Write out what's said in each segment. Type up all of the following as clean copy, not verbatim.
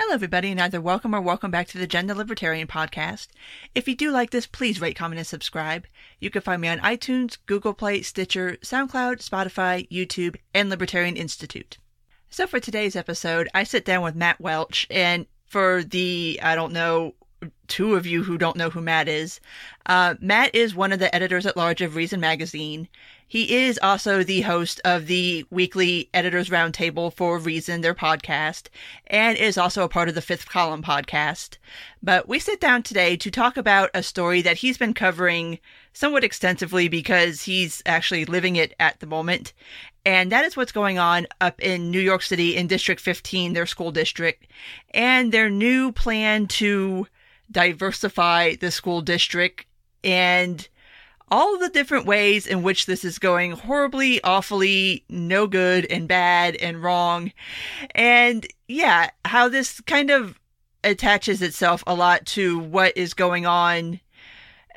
Hello, everybody, and either welcome or welcome back to the Gender Libertarian Podcast. If you do like this, please rate, comment, and subscribe. You can find me on iTunes, Google Play, Stitcher, SoundCloud, Spotify, YouTube, and Libertarian Institute. So for today's episode, I sit down with Matt Welch, and for the, two of you who don't know who Matt is one of the editors-at-large of Reason Magazine. He is also the host of the weekly Editors Roundtable for Reason, their podcast, and is also a part of the Fifth Column podcast. But we sit down today to talk about a story that he's been covering somewhat extensively because he's actually living it at the moment. And that is what's going on up in New York City in District 15, their school district, and their new plan to diversify the school district and all of the different ways in which this is going horribly, awfully, no good and bad and wrong. And yeah, how this kind of attaches itself a lot to what is going on,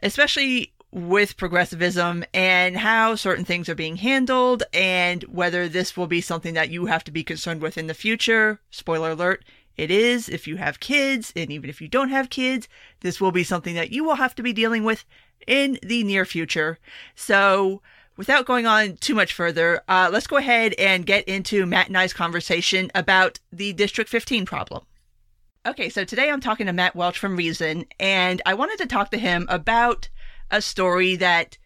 especially with progressivism and how certain things are being handled and whether this will be something that you have to be concerned with in the future. Spoiler alert. It is, if you have kids, and even if you don't have kids, this will be something that you will have to be dealing with in the near future. So, without going on too much further, let's go ahead and get into Matt and I's conversation about the District 15 problem. Okay, so today I'm talking to Matt Welch from Reason, and I wanted to talk to him about a story that,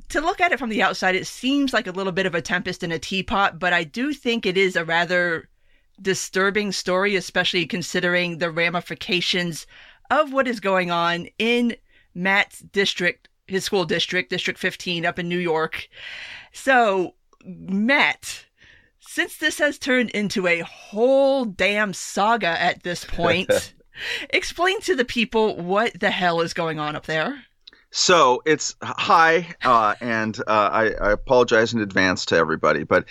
to look at it from the outside, it seems like a little bit of a tempest in a teapot, but I do think it is a rather disturbing story, especially considering the ramifications of what is going on in Matt's district, his school district, District 15 up in New York. So, Matt, since this has turned into a whole damn saga at this point, explain to the people what the hell is going on up there. So it's and I apologize in advance to everybody, but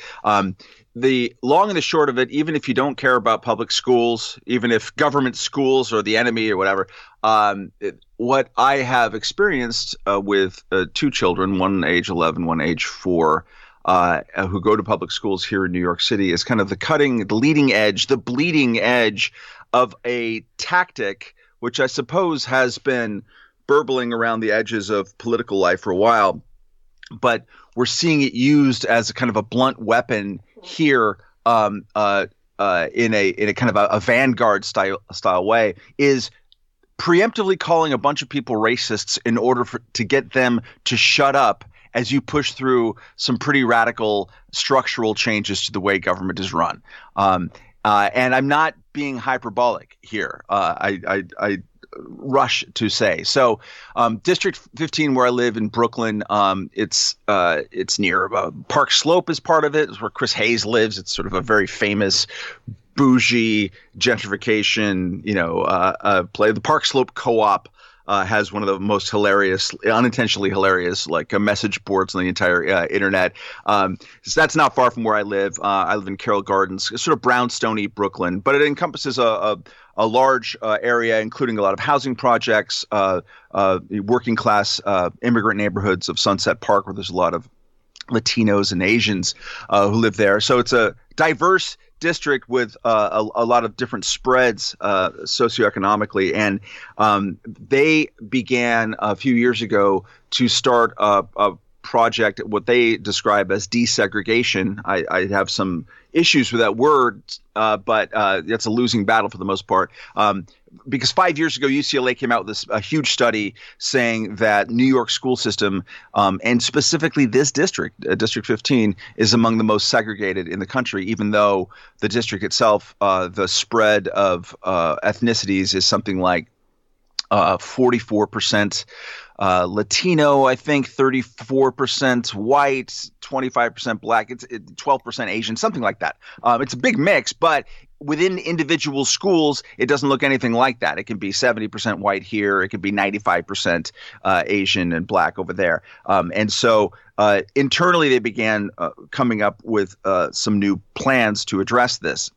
the long and the short of it, even if you don't care about public schools, even if government schools are the enemy or whatever, what I have experienced with two children, one age 11, one age 4, who go to public schools here in New York City is kind of the leading edge, the bleeding edge of a tactic, which I suppose has been burbling around the edges of political life for a while, but we're seeing it used as a kind of a blunt weapon here in a kind of a vanguard style way, is preemptively calling a bunch of people racists in order to get them to shut up as you push through some pretty radical structural changes to the way government is run. And I'm not being hyperbolic here. I rush to say. So District 15, where I live in Brooklyn, it's near Park Slope is part of it. It's where Chris Hayes lives. It's sort of a very famous bougie gentrification, play. The Park Slope Co-op has one of the most hilarious, unintentionally hilarious, message boards on the entire internet. So that's not far from where I live. I live in Carroll Gardens, sort of brownstone-y Brooklyn, but it encompasses a large area, including a lot of housing projects, working class immigrant neighborhoods of Sunset Park, where there's a lot of Latinos and Asians who live there. So it's a diverse district with a lot of different spreads socioeconomically. And they began a few years ago to start a project, what they describe as desegregation. I have some issues with that word, but that's a losing battle for the most part. Because 5 years ago, UCLA came out with a huge study saying that New York school system, and specifically this district, District 15, is among the most segregated in the country, even though the district itself, the spread of ethnicities is something like 44% Latino, I think 34% white, 25% black, it's 12% Asian, something like that. It's a big mix, but within individual schools, it doesn't look anything like that. It can be 70% white here. It can be 95% Asian and black over there. And so internally, they began coming up with some new plans to address this.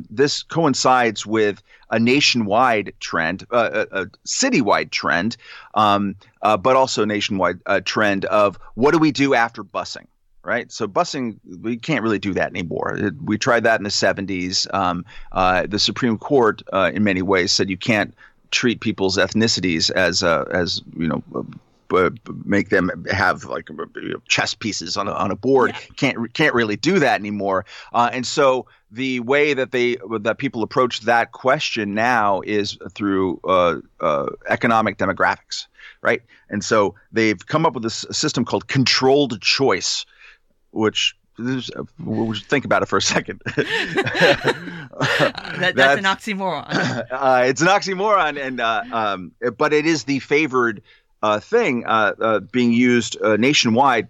This coincides with a nationwide trend, a citywide trend, but also a nationwide trend of what do we do after busing? right? So busing, we can't really do that anymore. We tried that in the 70s. The Supreme Court, in many ways, said you can't treat people's ethnicities as make them have like chess pieces on a board. Yeah. Can't really do that anymore. And so the way that people approach that question now is through economic demographics, right? And so they've come up with this system called controlled choice, which we'll think about it for a second. That's an oxymoron. It's an oxymoron, and but it is the favored thing being used nationwide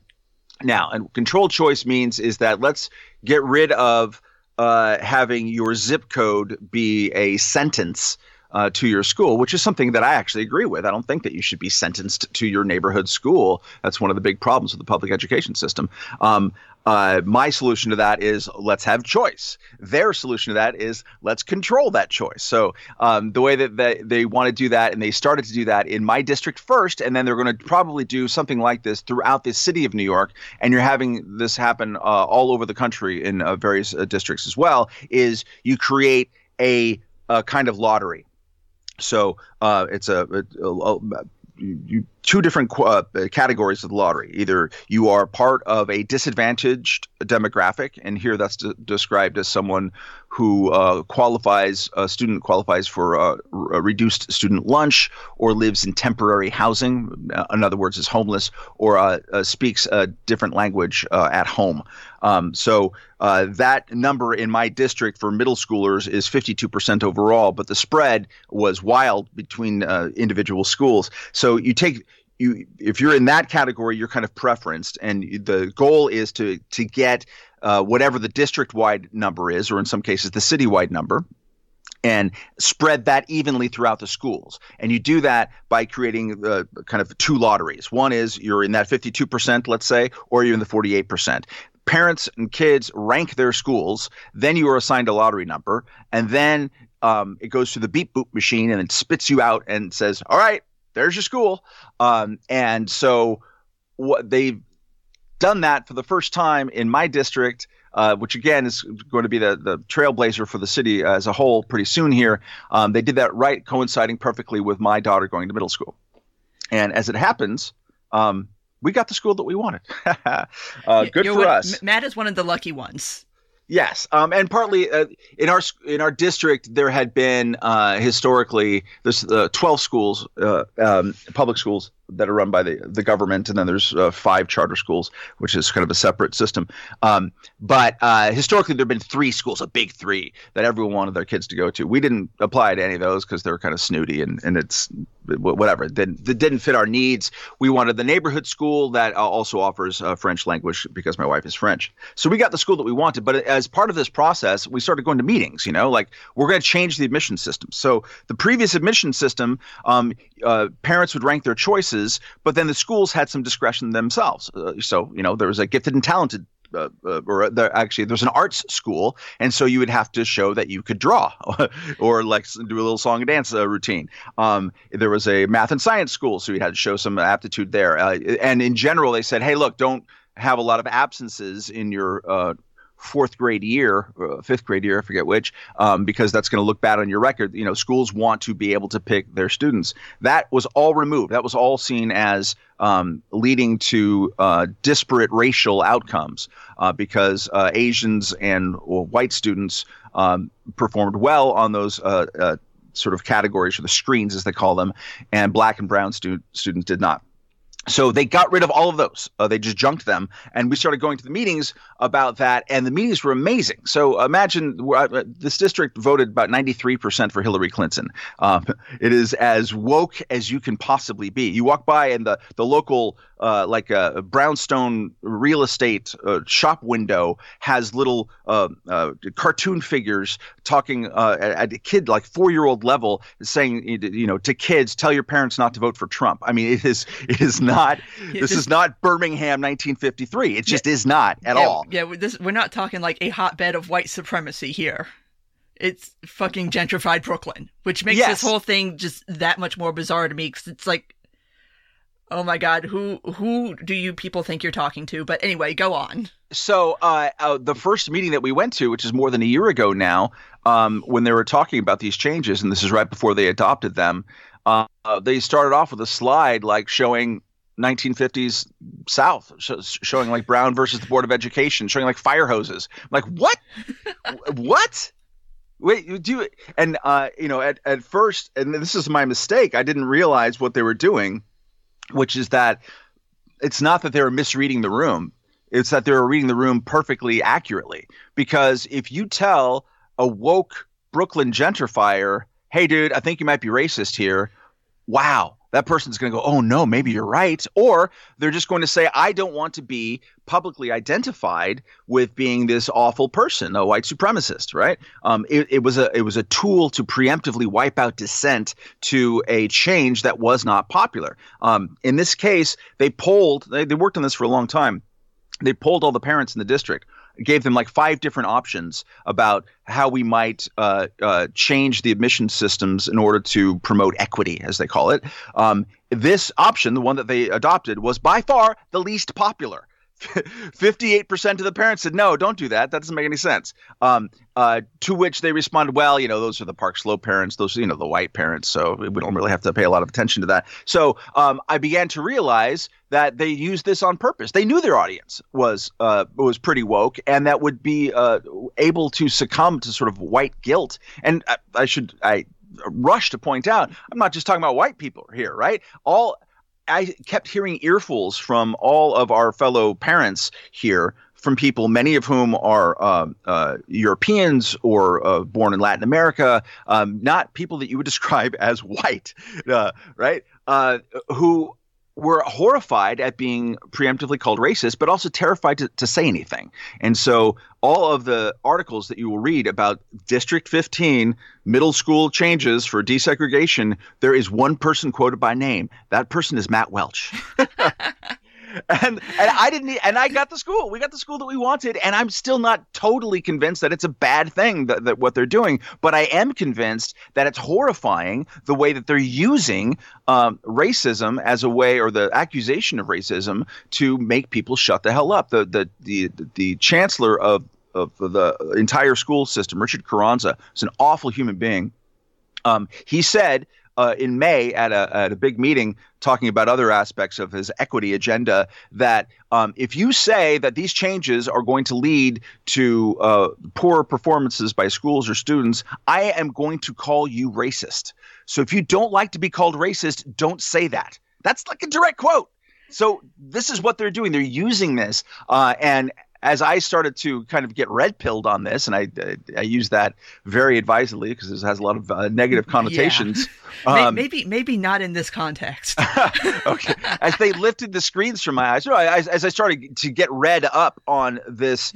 now. And controlled choice means is that let's get rid of having your zip code be a sentence to your school, which is something that I actually agree with. I don't think that you should be sentenced to your neighborhood school. That's one of the big problems with the public education system. My solution to that is let's have choice. Their solution to that is let's control that choice. So the way that they want to do that, and they started to do that in my district first, and then they're going to probably do something like this throughout the city of New York, and you're having this happen all over the country in various districts as well, is you create a kind of lottery. So it's two different categories of the lottery. Either you are part of a disadvantaged demographic, and here that's described as someone who a student qualifies for a reduced student lunch, or lives in temporary housing, in other words, is homeless, or speaks a different language at home. So that number in my district for middle schoolers is 52% overall, but the spread was wild between individual schools. So if you're in that category, you're kind of preferenced, and the goal is to get whatever the district-wide number is, or in some cases the citywide number, and spread that evenly throughout the schools. And you do that by creating kind of two lotteries. One is you're in that 52%, let's say, or you're in the 48%. Parents and kids rank their schools, then you are assigned a lottery number, and then it goes to the beep boop machine and it spits you out and says, all right, there's your school. And so what they've done that for the first time in my district, which again is going to be the trailblazer for the city as a whole pretty soon here. They did that right, coinciding perfectly with my daughter going to middle school. And as it happens, we got the school that we wanted. Good for us. Matt is one of the lucky ones. Yes, and partly in our district there had been historically there's 12 schools, public schools that are run by the government, and then there's 5 charter schools, which is kind of a separate system. But historically there have been 3 schools, a big 3 that everyone wanted their kids to go to. We didn't apply to any of those because they're kind of snooty and it's whatever. It didn't fit our needs. We wanted the neighborhood school that also offers French language because my wife is French. So we got the school that we wanted. But as part of this process, we started going to meetings, like we're going to change the admission system. So the previous admission system, parents would rank their choices, but then the schools had some discretion themselves. So there was a gifted and talented there's an arts school, and so you would have to show that you could draw or like do a little song and dance routine. There was a math and science school, so you had to show some aptitude there. And in general, they said, hey, look, don't have a lot of absences in your fifth grade year, I forget which, because that's going to look bad on your record. Schools want to be able to pick their students. That was all removed. That was all seen as leading to disparate racial outcomes because Asians and white students performed well on those sort of categories, or the screens as they call them, and black and brown students did not. So they got rid of all of those. They just junked them. And we started going to the meetings about that. And the meetings were amazing. So imagine this district voted about 93% for Hillary Clinton. It is as woke as you can possibly be. You walk by and the local like a brownstone real estate shop window has little cartoon figures talking at a kid like 4-year-old level, saying, to kids, tell your parents not to vote for Trump. I mean, it is not. This is not Birmingham 1953. It just is not at all. Yeah, we're not talking like a hotbed of white supremacy here. It's fucking gentrified Brooklyn, which makes this whole thing just that much more bizarre to me, because it's like, Oh my God, who do you people think you're talking to? But anyway, go on. So the first meeting that we went to, which is more than a year ago now, when they were talking about these changes, and this is right before they adopted them, they started off with a slide like showing 1950s South, showing like Brown versus the Board of Education, showing like fire hoses. I'm like, what? What? Wait, you do it? And at first, and this is my mistake, I didn't realize what they were doing, which is that it's not that they were misreading the room. It's that they were reading the room perfectly accurately. Because if you tell a woke Brooklyn gentrifier, hey, dude, I think you might be racist here, wow, that person's going to go, oh, no, maybe you're right. Or they're just going to say, I don't want to be publicly identified with being this awful person, a white supremacist, right? It was a tool to preemptively wipe out dissent to a change that was not popular. In this case, they worked on this for a long time. They polled all the parents in the district, gave them like 5 different options about how we might change the admission systems in order to promote equity, as they call it. This option, the one that they adopted, was by far the least popular. 58% of the parents said, no, don't do that. That doesn't make any sense. To which they responded, well, those are the Park Slope parents. Those are, the white parents. So we don't really have to pay a lot of attention to that. So I began to realize that they used this on purpose. They knew their audience was pretty woke and that would be able to succumb to sort of white guilt. And I rush to point out, I'm not just talking about white people here, right? I kept hearing earfuls from all of our fellow parents here, from people, many of whom are Europeans or born in Latin America, not people that you would describe as white, right? Who were horrified at being preemptively called racist, but also terrified to say anything. And so all of the articles that you will read about District 15 middle school changes for desegregation, there is one person quoted by name. That person is Matt Welch. And I got the school. We got the school that we wanted, and I'm still not totally convinced that it's a bad thing that what they're doing. But I am convinced that it's horrifying the way that they're using racism as a way, or the accusation of racism, to make people shut the hell up. The chancellor of the entire school system, Richard Carranza, is an awful human being. He said in May at a big meeting talking about other aspects of his equity agenda that if you say that these changes are going to lead to poor performances by schools or students, I am going to call you racist. So if you don't like to be called racist, don't say that. That's like a direct quote. So this is what they're doing. They're using this. And as I started to kind of get red pilled on this, and I use that very advisedly because it has a lot of negative connotations. Yeah. Maybe not in this context. Okay. As they lifted the screens from my eyes, as I started to get read up on this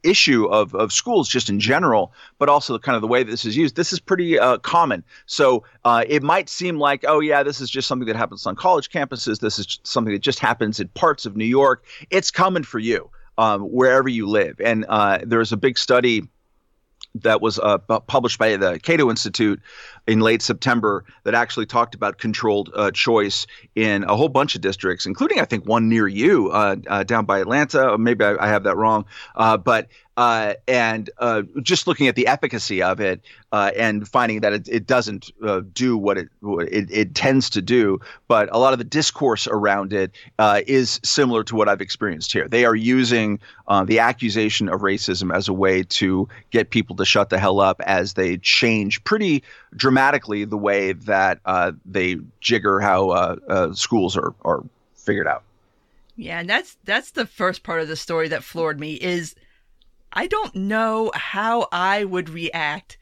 issue of schools just in general, but also kind of the way this is used. This is pretty common. So it might seem like, oh yeah, this is just something that happens on college campuses. This is something that just happens in parts of New York. It's common for you wherever you live. And there's a big study that was published by the Cato Institute in late September that actually talked about controlled choice in a whole bunch of districts, including, I think, one near you down by Atlanta. Maybe I have that wrong. But just looking at the efficacy of it and finding that it doesn't do what it tends to do, but a lot of the discourse around it is similar to what I've experienced here. They are using the accusation of racism as a way to get people to shut the hell up as they change pretty dramatically the way that they jigger how schools are figured out. Yeah, and that's the first part of the story that floored me is I don't know how I would react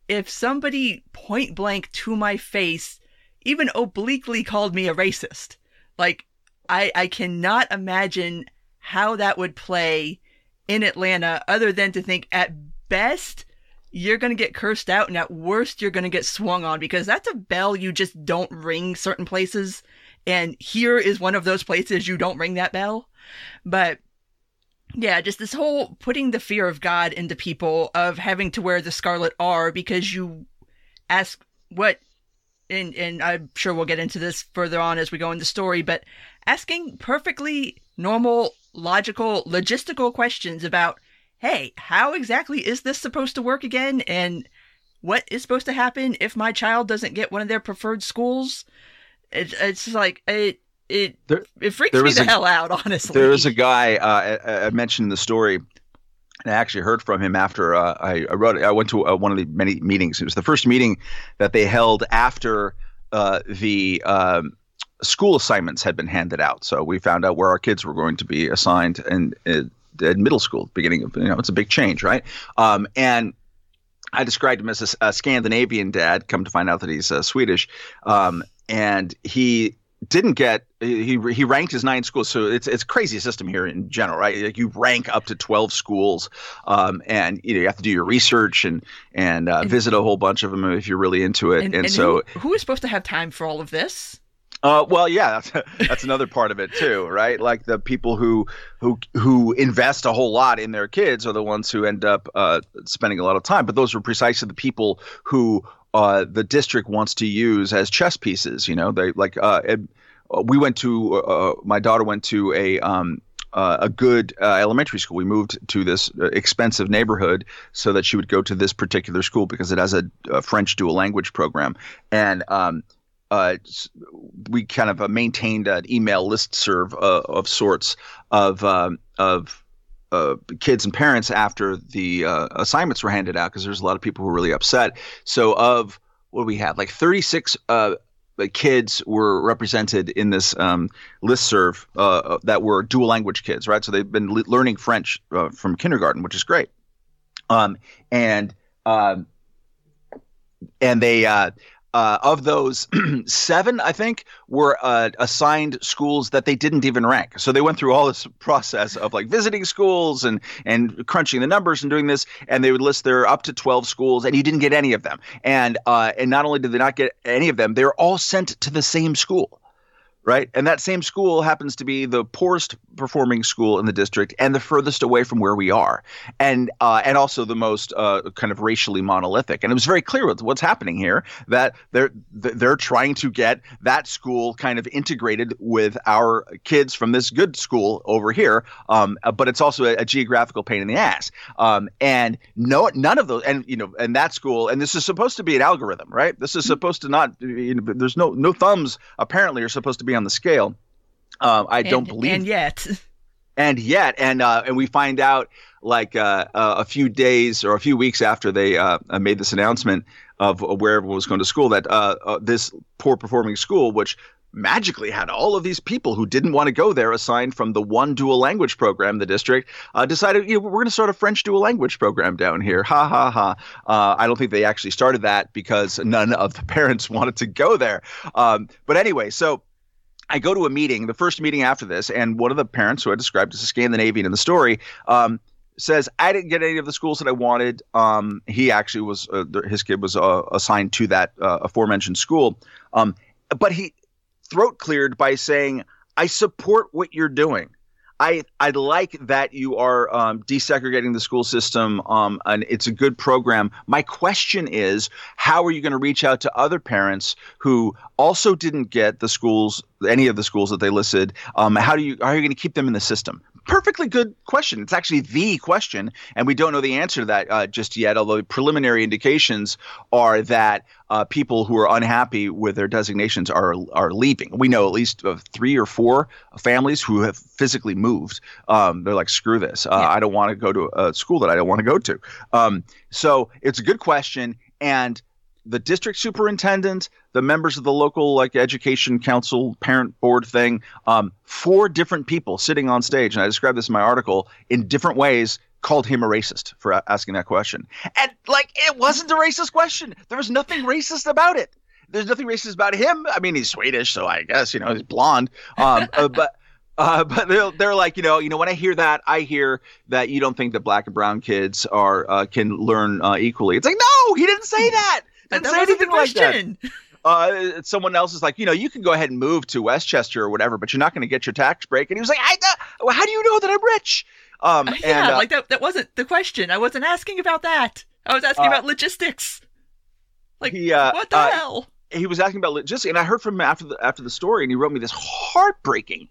if somebody point blank to my face even obliquely called me a racist. Like, I cannot imagine how that would play in Atlanta other than to think at best you're going to get cursed out and at worst you're going to get swung on, because that's a bell you just don't ring certain places. And here is one of those places you don't ring that bell. But yeah, just this whole putting the fear of God into people of having to wear the scarlet R because you ask what and I'm sure we'll get into this further on as we go in the story, but asking perfectly normal, logical, logistical questions about, hey, how exactly is this supposed to work again? And what is supposed to happen if my child doesn't get one of their preferred schools? It's like, it freaks me the hell out, honestly. There was a guy I mentioned in the story, and I actually heard from him after I wrote it. I went to one of the many meetings. It was the first meeting that they held after the school assignments had been handed out. So we found out where our kids were going to be assigned in middle school, beginning of, it's a big change, right? And I described him as a Scandinavian dad, come to find out that he's Swedish. And he didn't get he ranked his 9 schools. So it's a crazy system here in general, right? Like you rank up to 12 schools, and you have to do your research and visit a whole bunch of them if you're really into it. And so who is supposed to have time for all of this? Well, yeah, that's another part of it too, right? Like the people who invest a whole lot in their kids are the ones who end up spending a lot of time. But those are precisely the people who the district wants to use as chess pieces. They like we went to my daughter went to a good elementary school. We moved to this expensive neighborhood so that she would go to this particular school because it has a French dual language program. And we kind of maintained an email listserv of sorts of kids and parents after the assignments were handed out, because there's a lot of people who were really upset. So what do we have? Like 36 kids were represented in this listserv that were dual language kids, right? So they've been learning French from kindergarten, which is great. And they of those 7, I think, were assigned schools that they didn't even rank. So they went through all this process of like visiting schools and crunching the numbers and doing this, and they would list their up to 12 schools, and you didn't get any of them. And not only did they not get any of them, they were all sent to the same school. Right. And that same school happens to be the poorest performing school in the district and the furthest away from where we are, and also the most kind of racially monolithic. And it was very clear with what's happening here that they're trying to get that school kind of integrated with our kids from this good school over here. But it's also a geographical pain in the ass. And none of those, and that school, and this is supposed to be an algorithm, right? This is supposed to not, there's no thumbs apparently are supposed to be on the scale. I don't believe. And we find out like a few days or a few weeks after they made this announcement of where everyone was going to school, that this poor performing school, which magically had all of these people who didn't want to go there assigned from the one dual language program in the district, decided, we're going to start a French dual language program down here. Ha, ha, ha. I don't think they actually started that because none of the parents wanted to go there. But anyway, so I go to a meeting, the first meeting after this, and one of the parents, who I described as a Scandinavian in the story, says, I didn't get any of the schools that I wanted. He actually was his kid was assigned to that aforementioned school. But he throat cleared by saying, I support what you're doing. I like that you are desegregating the school system, and it's a good program. My question is, how are you going to reach out to other parents who also didn't get the schools, any of the schools that they listed? How are you going to keep them in the system? Perfectly good question. It's actually the question, and we don't know the answer to that just yet, although preliminary indications are that people who are unhappy with their designations are leaving. We know at least 3 or 4 families who have physically moved. They're like, screw this. I don't want to go to a school that I don't want to go to. So it's a good question, and the district superintendent, the members of the local education council, parent board thing, 4 different people sitting on stage, and I described this in my article, in different ways called him a racist for asking that question. And it wasn't a racist question. There was nothing racist about it. There's nothing racist about him. I mean, he's Swedish, so I guess, he's blonde. But they're like, when I hear that, I hear that you don't think that black and brown kids can learn equally. It's like, no, he didn't say that. Didn't say anything like that. Someone else is like, you can go ahead and move to Westchester or whatever, but you're not going to get your tax break. And he was like, how do you know that I'm rich? That wasn't the question. I wasn't asking about that. I was asking about logistics. What the hell? he was asking about logistics, and I heard from him after the story, and he wrote me this heartbreaking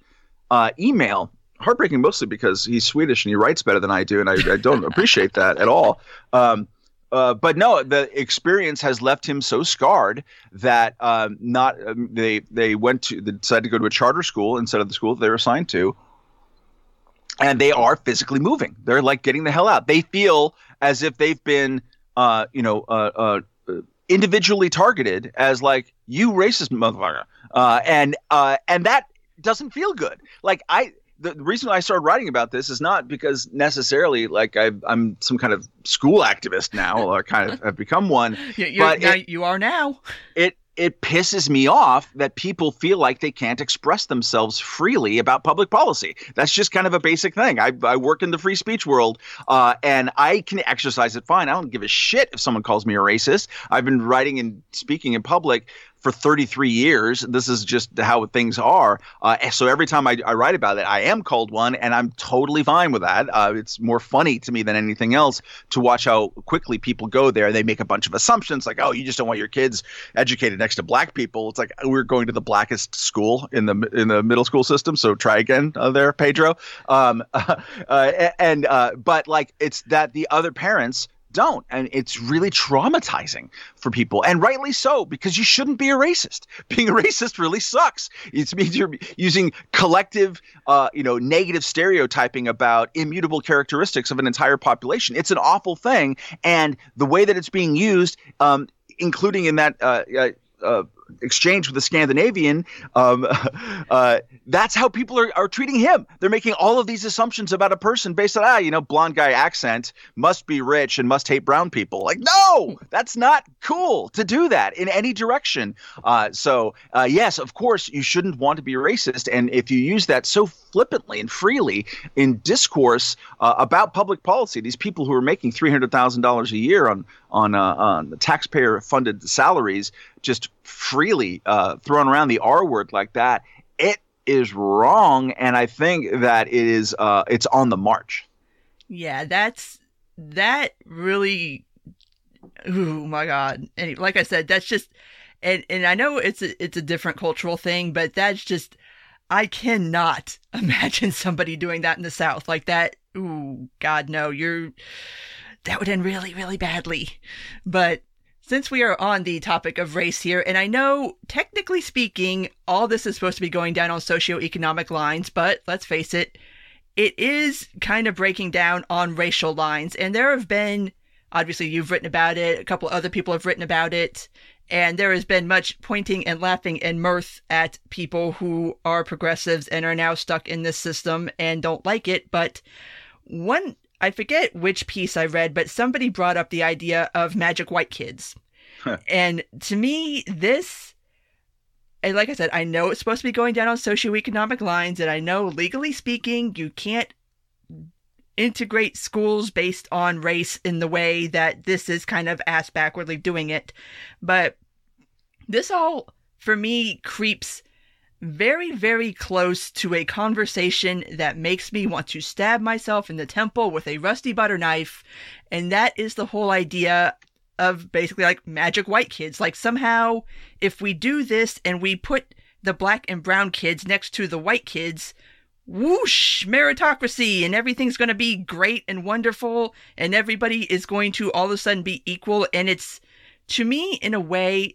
email. Heartbreaking mostly because he's Swedish and he writes better than I do, and I don't appreciate that at all. But no, the experience has left him so scarred that they decided to go to a charter school instead of the school that they were assigned to, and they are physically moving. They're like getting the hell out. They feel as if they've been individually targeted as like, you racist motherfucker, and that doesn't feel good. Like the reason I started writing about this is not because necessarily like I'm some kind of school activist now, or kind of have become one. You are now. It pisses me off that people feel like they can't express themselves freely about public policy. That's just kind of a basic thing. I work in the free speech world, and I can exercise it fine. I don't give a shit if someone calls me a racist. I've been writing and speaking in public for 33 years. This is just how things are. So every time I write about it, I am called one, and I'm totally fine with that. It's more funny to me than anything else to watch how quickly people go there. They make a bunch of assumptions like, oh, you just don't want your kids educated next to black people. It's like, we're going to the blackest school in the middle school system. So try again there, Pedro. But like, it's that the other parents don't. And it's really traumatizing for people, and rightly so, because you shouldn't be a racist. Being a racist really sucks. It means you're using collective, negative stereotyping about immutable characteristics of an entire population. It's an awful thing. And the way that it's being used, including in that exchange with the Scandinavian, that's how people are treating him. They're making all of these assumptions about a person based on, blonde guy accent, must be rich and must hate brown people. Like, no, that's not cool to do that in any direction. So yes, of course, you shouldn't want to be racist. And if you use that so flippantly and freely in discourse about public policy, these people who are making $300,000 a year on the taxpayer-funded salaries, just freely throwing around the R word like that, it is wrong. And I think that it's on the march. Yeah, that really, oh my God. And like I said, that's just, and I know it's a different cultural thing, but that's just, I cannot imagine somebody doing that in the South like that. Ooh, God, no, that would end really, really badly. But since we are on the topic of race here, and I know, technically speaking, all this is supposed to be going down on socioeconomic lines, but let's face it, it is kind of breaking down on racial lines. And there have been, obviously you've written about it, a couple other people have written about it, and there has been much pointing and laughing and mirth at people who are progressives and are now stuck in this system and don't like it. But I forget which piece I read, but somebody brought up the idea of magic white kids. And to me, and like I said, I know it's supposed to be going down on socioeconomic lines, and I know legally speaking, you can't integrate schools based on race in the way that this is kind of ass backwardly doing it. But this all, for me, creeps very, very close to a conversation that makes me want to stab myself in the temple with a rusty butter knife. And that is the whole idea of basically like magic white kids. Like, somehow, if we do this and we put the black and brown kids next to the white kids, whoosh, meritocracy, and everything's going to be great and wonderful, and everybody is going to all of a sudden be equal. And it's, to me, in a way,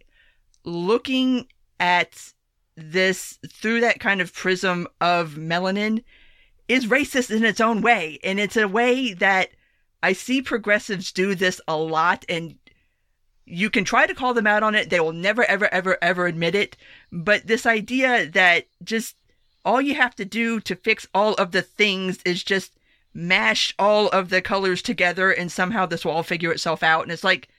looking at this through that kind of prism of melanin is racist in its own way. And it's a way that I see progressives do this a lot, and you can try to call them out on it. They will never, ever, ever, ever admit it. But this idea that just all you have to do to fix all of the things is just mash all of the colors together and somehow this will all figure itself out. And it's like,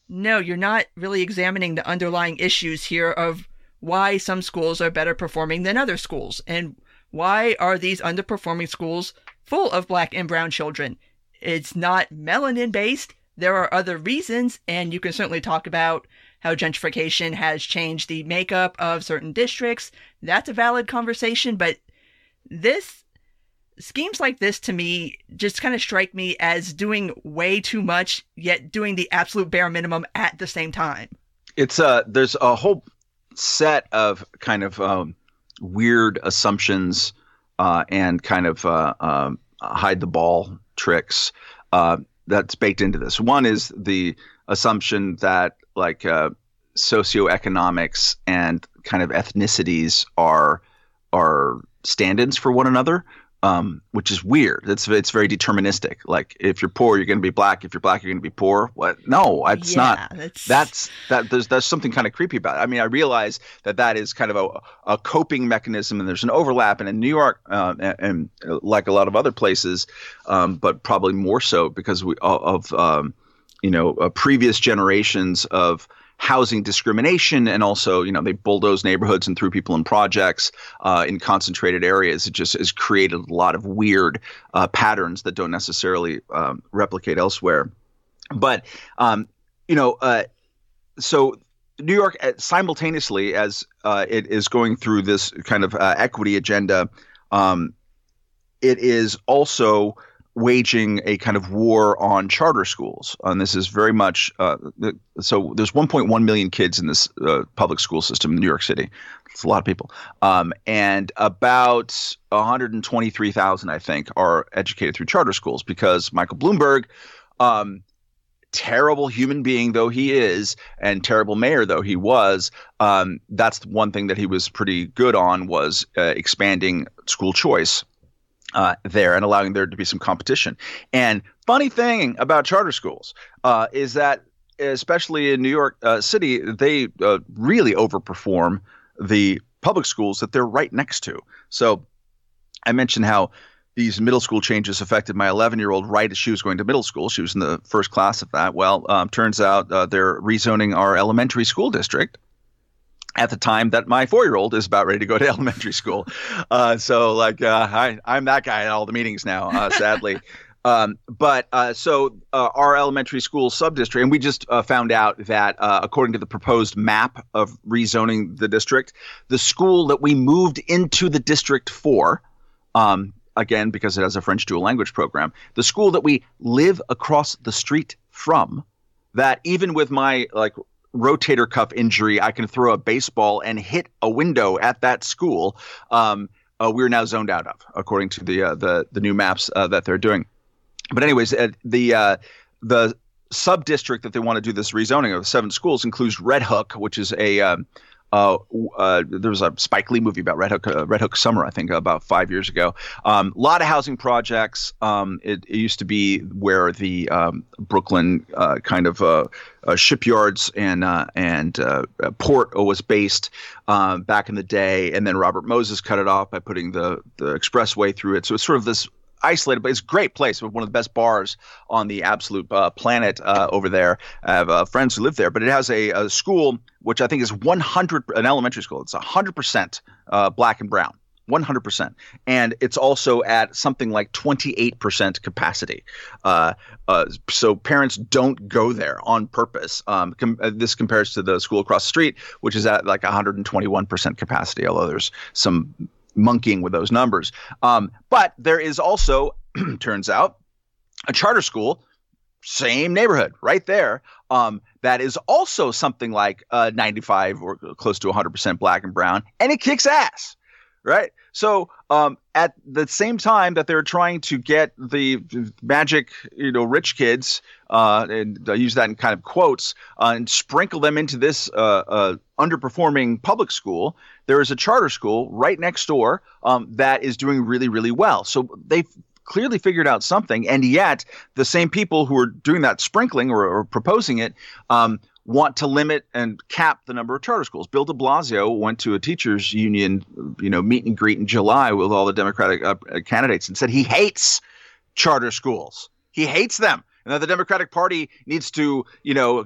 no, you're not really examining the underlying issues here of why some schools are better performing than other schools, and why are these underperforming schools full of black and brown children. It's not melanin based. There are other reasons, and you can certainly talk about how gentrification has changed the makeup of certain districts. That's a valid conversation, but schemes like this to me just kind of strike me as doing way too much, yet doing the absolute bare minimum at the same time. It's there's a whole set of kind of weird assumptions and kind of hide the ball tricks that's baked into this. One is the assumption that like socioeconomics and kind of ethnicities are stand-ins for one another, which is weird. It's very deterministic. Like if you're poor, you're going to be black. If you're black, you're going to be poor. What? No, it's not. There's something kind of creepy about it. I mean, I realize that is kind of a coping mechanism, and there's an overlap. And in New York, and like a lot of other places, but probably more so because of previous generations of housing discrimination, and also, they bulldozed neighborhoods and threw people in projects in concentrated areas. It just has created a lot of weird patterns that don't necessarily replicate elsewhere. But so New York, simultaneously as it is going through this kind of equity agenda, it is also waging a kind of war on charter schools. And this is very much so there's 1.1 million kids in this public school system in New York City. It's a lot of people. And about 123,000, I think, are educated through charter schools because Michael Bloomberg, terrible human being though he is and terrible mayor though he was, that's one thing that he was pretty good on was expanding school choice there and allowing there to be some competition. And funny thing about charter schools is that, especially in New York City, they really overperform the public schools that they're right next to. So I mentioned how these middle school changes affected my 11-year-old right as she was going to middle school. She was in the first class of that. Well, turns out they're rezoning our elementary school district at the time that my 4-year-old is about ready to go to elementary school. So I'm that guy at all the meetings now, sadly. So our elementary school subdistrict, and we just found out that according to the proposed map of rezoning the district, the school that we moved into the district for, again, because it has a French dual language program, the school that we live across the street from, that even with my rotator cuff injury, I can throw a baseball and hit a window at that school. We're now zoned out of, according to the new maps that they're doing. But anyways, the sub-district that they want to do this rezoning of 7 schools includes Red Hook, which is there was a Spike Lee movie about Red Hook Summer, I think, about 5 years ago. A lot of housing projects. It used to be where the Brooklyn kind of shipyards and port was based back in the day, and then Robert Moses cut it off by putting the expressway through it. So it's sort of this isolated, but it's a great place. One of the best bars on the absolute planet over there. I have friends who live there, but it has a school which I think is an elementary school. It's 100% black and brown, 100%, and it's also at something like 28% capacity. So parents don't go there on purpose. This compares to the school across the street, which is at like 121% capacity, although there's some monkeying with those numbers. But there is also, turns out, a charter school, same neighborhood right there, that is also something like 95 or close to 100% black and brown, and it kicks ass, right? So at the same time that they're trying to get the magic, rich kids, and I use that in kind of quotes, and sprinkle them into this underperforming public school, there is a charter school right next door that is doing really, really well. So they've clearly figured out something, and yet the same people who are doing that sprinkling or proposing it want to limit and cap the number of charter schools. Bill de Blasio went to a teachers union, meet and greet in July with all the Democratic candidates and said he hates charter schools. He hates them. And that the Democratic Party needs to,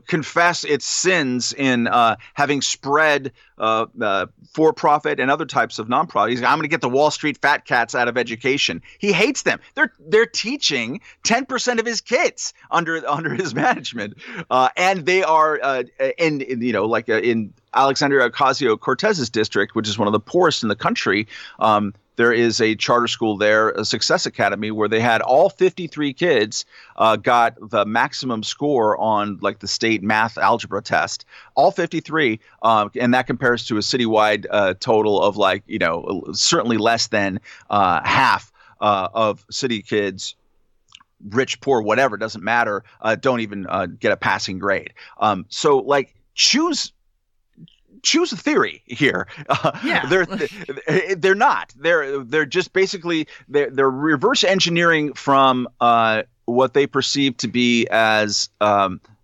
confess its sins in having spread for-profit and other types of nonprofits. I'm going to get the Wall Street fat cats out of education. He hates them. They're teaching 10% of his kids under his management, and they are in Alexandria Ocasio-Cortez's district, which is one of the poorest in the country. there is a charter school there, a Success Academy, where they had all 53 kids got the maximum score on like the state math algebra test, all 53. And that compares to a citywide total of like, certainly less than half of city kids, rich, poor, whatever, doesn't matter, don't even get a passing grade. So like choose a theory here. Yeah. They're not. They're just basically they're reverse engineering from what they perceive to be as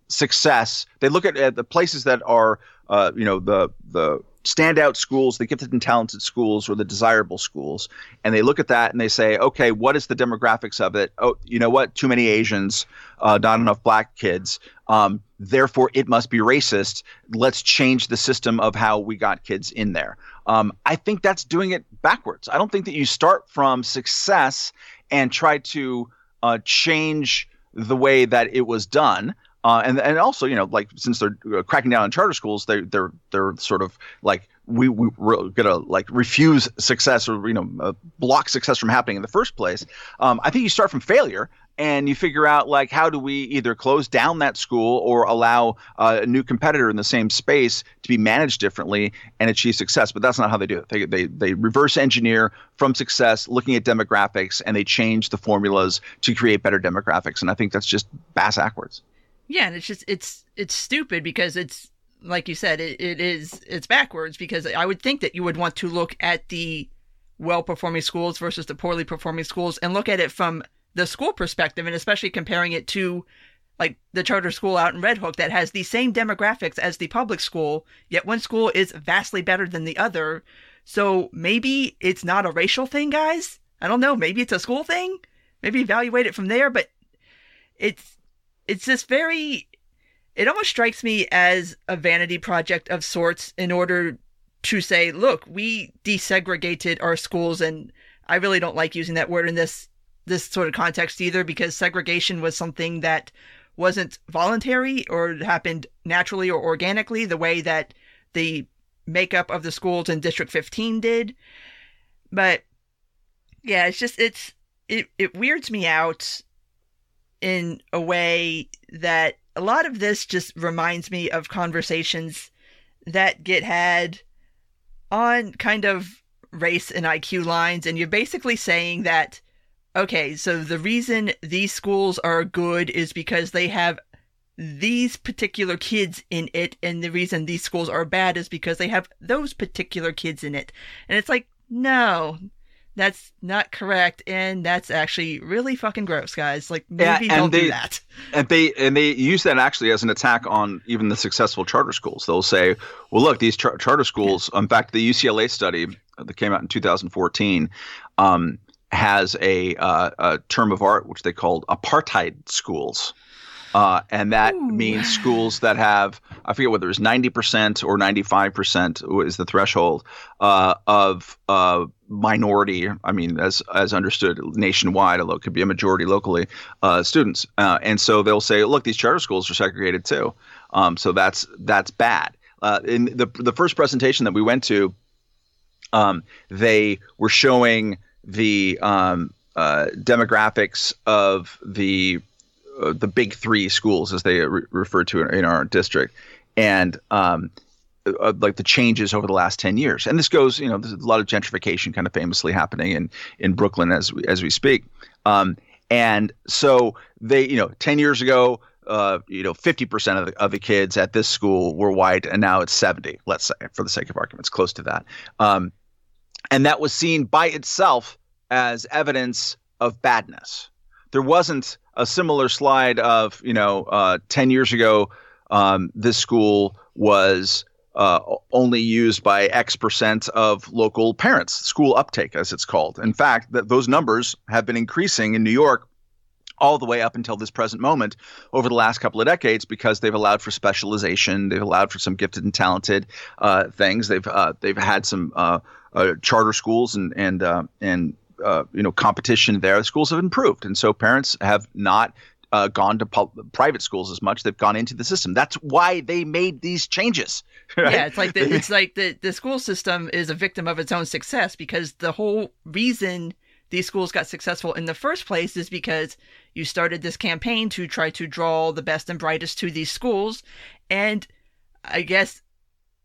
success. They look at the places that are the standout schools, the gifted and talented schools, or the desirable schools, and they look at that and they say, okay, what is the demographics of it? Oh, you know what? Too many Asians, not enough black kids. Therefore, it must be racist. Let's change the system of how we got kids in there. I think that's doing it backwards. I don't think that you start from success and try to change the way that it was done. And also, like since they're cracking down on charter schools, they're sort of like we're gonna like refuse success or block success from happening in the first place. I think you start from failure and you figure out like how do we either close down that school or allow a new competitor in the same space to be managed differently and achieve success. But that's not how they do it. They reverse engineer from success, looking at demographics, and they change the formulas to create better demographics. And I think that's just bass backwards. Yeah, and it's stupid because it's like you said, it's backwards, because I would think that you would want to look at the well-performing schools versus the poorly performing schools and look at it from the school perspective, and especially comparing it to like the charter school out in Red Hook that has the same demographics as the public school, yet one school is vastly better than the other. So maybe it's not a racial thing, guys. I don't know. Maybe it's a school thing. Maybe evaluate it from there, but it's just it almost strikes me as a vanity project of sorts in order to say, look, we desegregated our schools. And I really don't like using that word in this sort of context either, because segregation was something that wasn't voluntary or happened naturally or organically the way that the makeup of the schools in District 15 did. But yeah, it weirds me out in a way that a lot of this just reminds me of conversations that get had on kind of race and IQ lines. And you're basically saying that, okay, so the reason these schools are good is because they have these particular kids in it. And the reason these schools are bad is because they have those particular kids in it. And it's like, no, that's not correct, and that's actually really fucking gross, guys. Like, maybe don't do that. And they use that actually as an attack on even the successful charter schools. They'll say, well, look, these charter schools, in fact, the UCLA study that came out in 2014 has a term of art which they called apartheid schools. And that means schools that have, I forget whether it's 90% or 95% is the threshold of minority, I mean, as understood nationwide, although it could be a majority locally, students. And so they'll say, look, these charter schools are segregated too. So that's bad. In the first presentation that we went to, they were showing the demographics of the big three schools, as they refer to in our district, and like the changes over the last 10 years. And this goes, there's a lot of gentrification kind of famously happening in Brooklyn as we speak. And so they, 10 years ago, 50% of the kids at this school were white, and now it's 70, let's say, for the sake of arguments, close to that. And that was seen by itself as evidence of badness. There wasn't a similar slide of, 10 years ago, this school was only used by X percent of local parents, school uptake, as it's called. In fact, those numbers have been increasing in New York all the way up until this present moment over the last couple of decades, because they've allowed for specialization. They've allowed for some gifted and talented things. They've had some charter schools and competition there. The schools have improved. And so parents have not gone to private schools as much. They've gone into the system. That's why they made these changes. Right? Yeah, it's like the school system is a victim of its own success, because the whole reason these schools got successful in the first place is because you started this campaign to try to draw the best and brightest to these schools. And I guess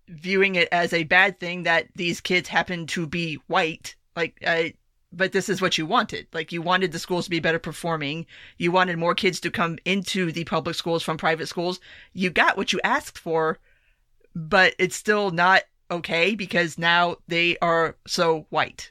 viewing it as a bad thing that these kids happen to be white, but this is what you wanted. Like, you wanted the schools to be better performing. You wanted more kids to come into the public schools from private schools. You got what you asked for, but it's still not okay because now they are so white.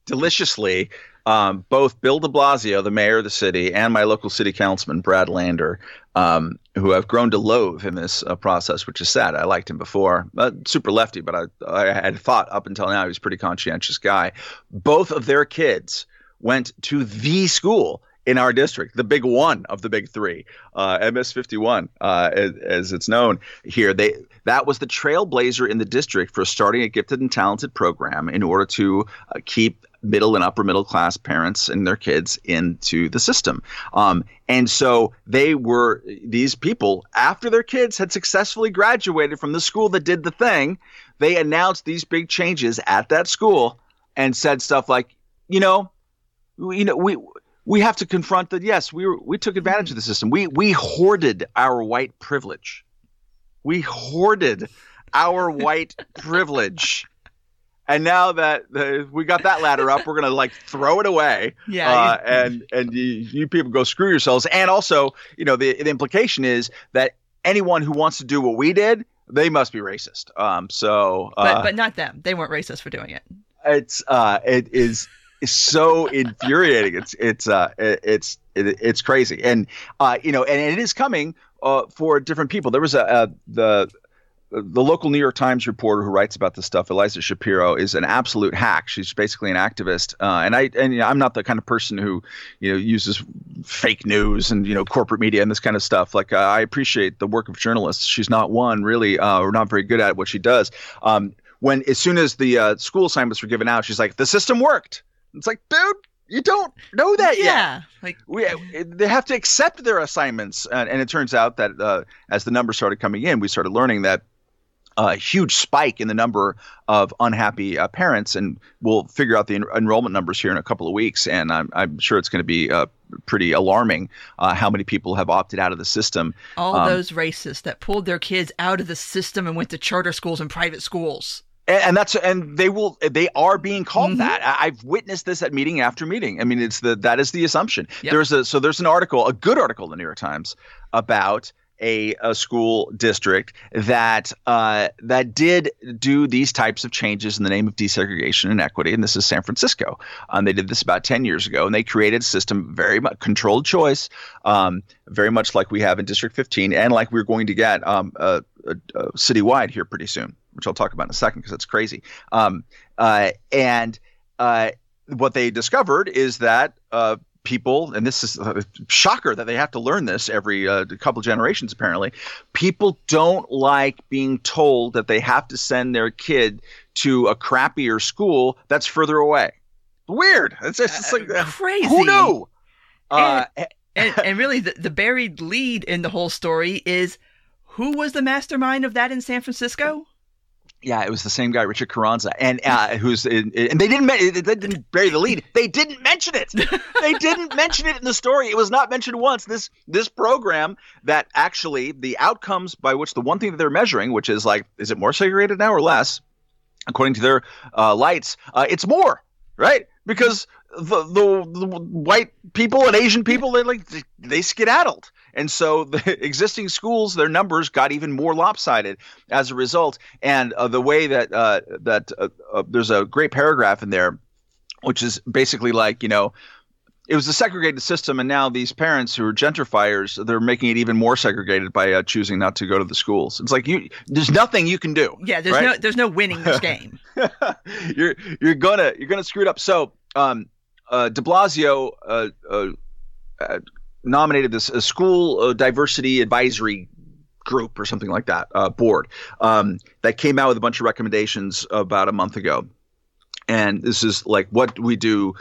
Deliciously, both Bill de Blasio, the mayor of the city, and my local city councilman, Brad Lander, who I've grown to loathe in this process, which is sad. I liked him before. Super lefty, but I had thought up until now he was a pretty conscientious guy. Both of their kids went to the school in our district, the big one of the big three, MS 51, as it's known here. That was the trailblazer in the district for starting a gifted and talented program in order to keep middle and upper middle class parents and their kids into the system. And so these people, after their kids had successfully graduated from the school that did the thing, they announced these big changes at that school and said stuff like, we have to confront that. Yes, we took advantage of the system. We hoarded our white privilege. We hoarded our white privilege. And now that we got that ladder up, we're going to throw it away. Yeah. And you people go screw yourselves. And also, the implication is that anyone who wants to do what we did, they must be racist. But not them. They weren't racist for doing it. It is so infuriating. It's crazy. And and it is coming for different people. There was the local New York Times reporter who writes about this stuff, Eliza Shapiro, is an absolute hack. She's basically an activist, and I'm not the kind of person who uses fake news and corporate media and this kind of stuff. I appreciate the work of journalists. She's not one really, or not very good at what she does. As soon as the school assignments were given out, she's like, the system worked. It's like, dude, you don't know that yet. They have to accept their assignments, and it turns out that as the numbers started coming in, we started learning that a huge spike in the number of unhappy parents, and we'll figure out the enrollment numbers here in a couple of weeks, and I'm sure it's going to be pretty alarming how many people have opted out of the system. All those racists that pulled their kids out of the system and went to charter schools and private schools. And they are being called that. I've witnessed this at meeting after meeting. I mean, that is the assumption. Yep. There's an article, a good article in the New York Times about a school district that did do these types of changes in the name of desegregation and equity, and this is San Francisco. They did this about 10 years ago, and they created a system, very much controlled choice, very much like we have in District 15, and like we're going to get citywide here pretty soon, which I'll talk about in a second because it's crazy. And what they discovered is that people, and this is a shocker that they have to learn this every couple generations apparently, people don't like being told that they have to send their kid to a crappier school that's further away. Weird. It's like crazy. Who knew? And really the buried lead in the whole story is, who was the mastermind of that in San Francisco? Yeah, it was the same guy, Richard Carranza, and they didn't bury the lead. They didn't mention it. They didn't mention it in the story. It was not mentioned once. This program that actually the outcomes by which the one thing that they're measuring, which is is it more segregated now or less? According to their lights, it's more, right? Because the white people and Asian people, they skedaddled. And so the existing schools, their numbers got even more lopsided as a result. And the way that there's a great paragraph in there, which is basically it was a segregated system, and now these parents who are gentrifiers, they're making it even more segregated by choosing not to go to the schools. It's there's nothing you can do. Yeah, there's no winning this game. You're gonna screw it up. So de Blasio nominated this school diversity advisory group or something like that, board, that came out with a bunch of recommendations about a month ago. And this is what we do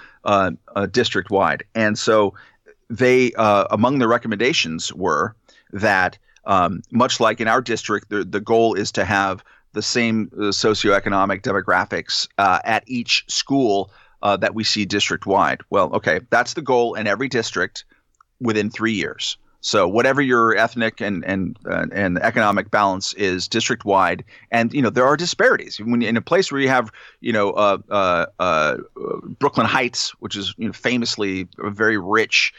district wide. And so they among the recommendations were that much like in our district, the goal is to have the same socioeconomic demographics at each school that we see district-wide. Well, okay, that's the goal in every district within 3 years. So whatever your ethnic and economic balance is district-wide, and there are disparities. When in a place where you have Brooklyn Heights, which is famously a very rich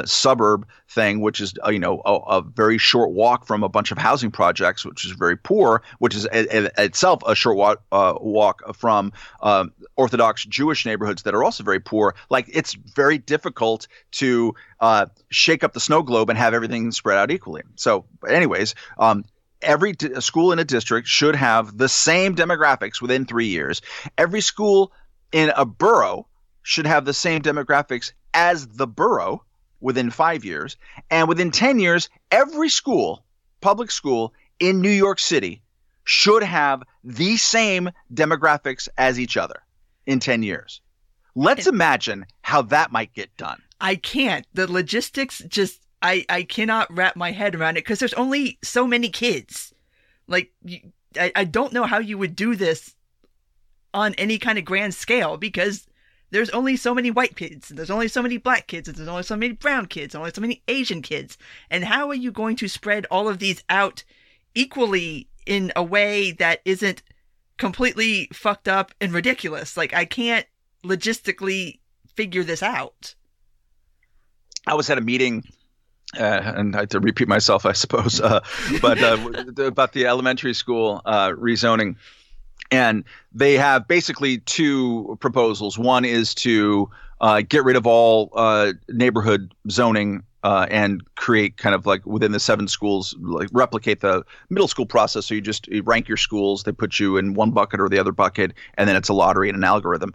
suburb thing, which is a very short walk from a bunch of housing projects, which is very poor, which is itself a short walk from Orthodox Jewish neighborhoods that are also very poor. Like, it's very difficult to shake up the snow globe and have everything spread out equally. So anyways, every school in a district should have the same demographics within 3 years. Every school in a borough should have the same demographics as the borough within 5 years. And within 10 years, every school, public school in New York City, should have the same demographics as each other in 10 years. Let's imagine how that might get done. I can't. The logistics just, I cannot wrap my head around it because there's only so many kids. Like, I don't know how you would do this on any kind of grand scale because there's only so many white kids, and there's only so many black kids, and there's only so many brown kids, and only so many Asian kids. And how are you going to spread all of these out equally in a way that isn't completely fucked up and ridiculous? Like, I can't logistically figure this out. I was at a meeting, and I have to repeat myself, I suppose, but about the elementary school rezoning. And they have basically two proposals. One is to get rid of all neighborhood zoning and create kind of like within the 7 schools, like replicate the middle school process. So you rank your schools, they put you in one bucket or the other bucket, and then it's a lottery and an algorithm.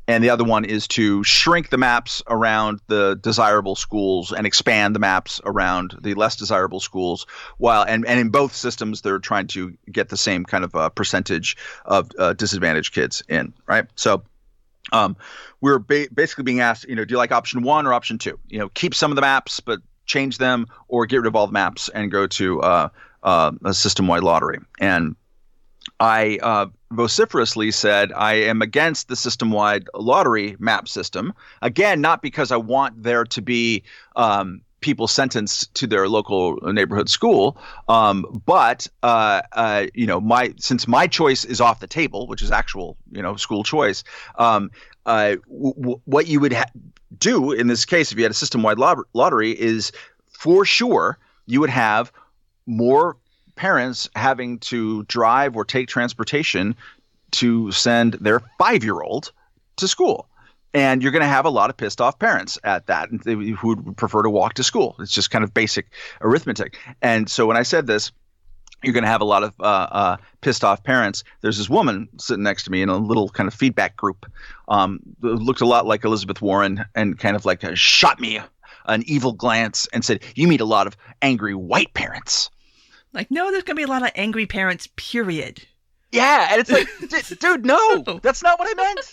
And the other one is to shrink the maps around the desirable schools and expand the maps around the less desirable schools. And in both systems, they're trying to get the same kind of percentage of disadvantaged kids in, right? So we're basically being asked, do you like option 1 or option 2? Keep some of the maps but change them, or get rid of all the maps and go to a system-wide lottery. And I vociferously said I am against the system-wide lottery map system. Again, not because I want there to be people sentenced to their local neighborhood school, but since my choice is off the table, which is actual school choice, what you would do in this case if you had a system-wide lottery is, for sure, you would have more parents having to drive or take transportation to send their 5-year-old to school. And you're going to have a lot of pissed off parents at that who would prefer to walk to school. It's just kind of basic arithmetic. And so when I said this, you're going to have a lot of pissed off parents. There's this woman sitting next to me in a little kind of feedback group, looked a lot like Elizabeth Warren, and kind of like shot me an evil glance and said, "You meet a lot of angry white parents." Like, no, there's going to be a lot of angry parents, period. Yeah, and it's like, dude, no, that's not what I meant.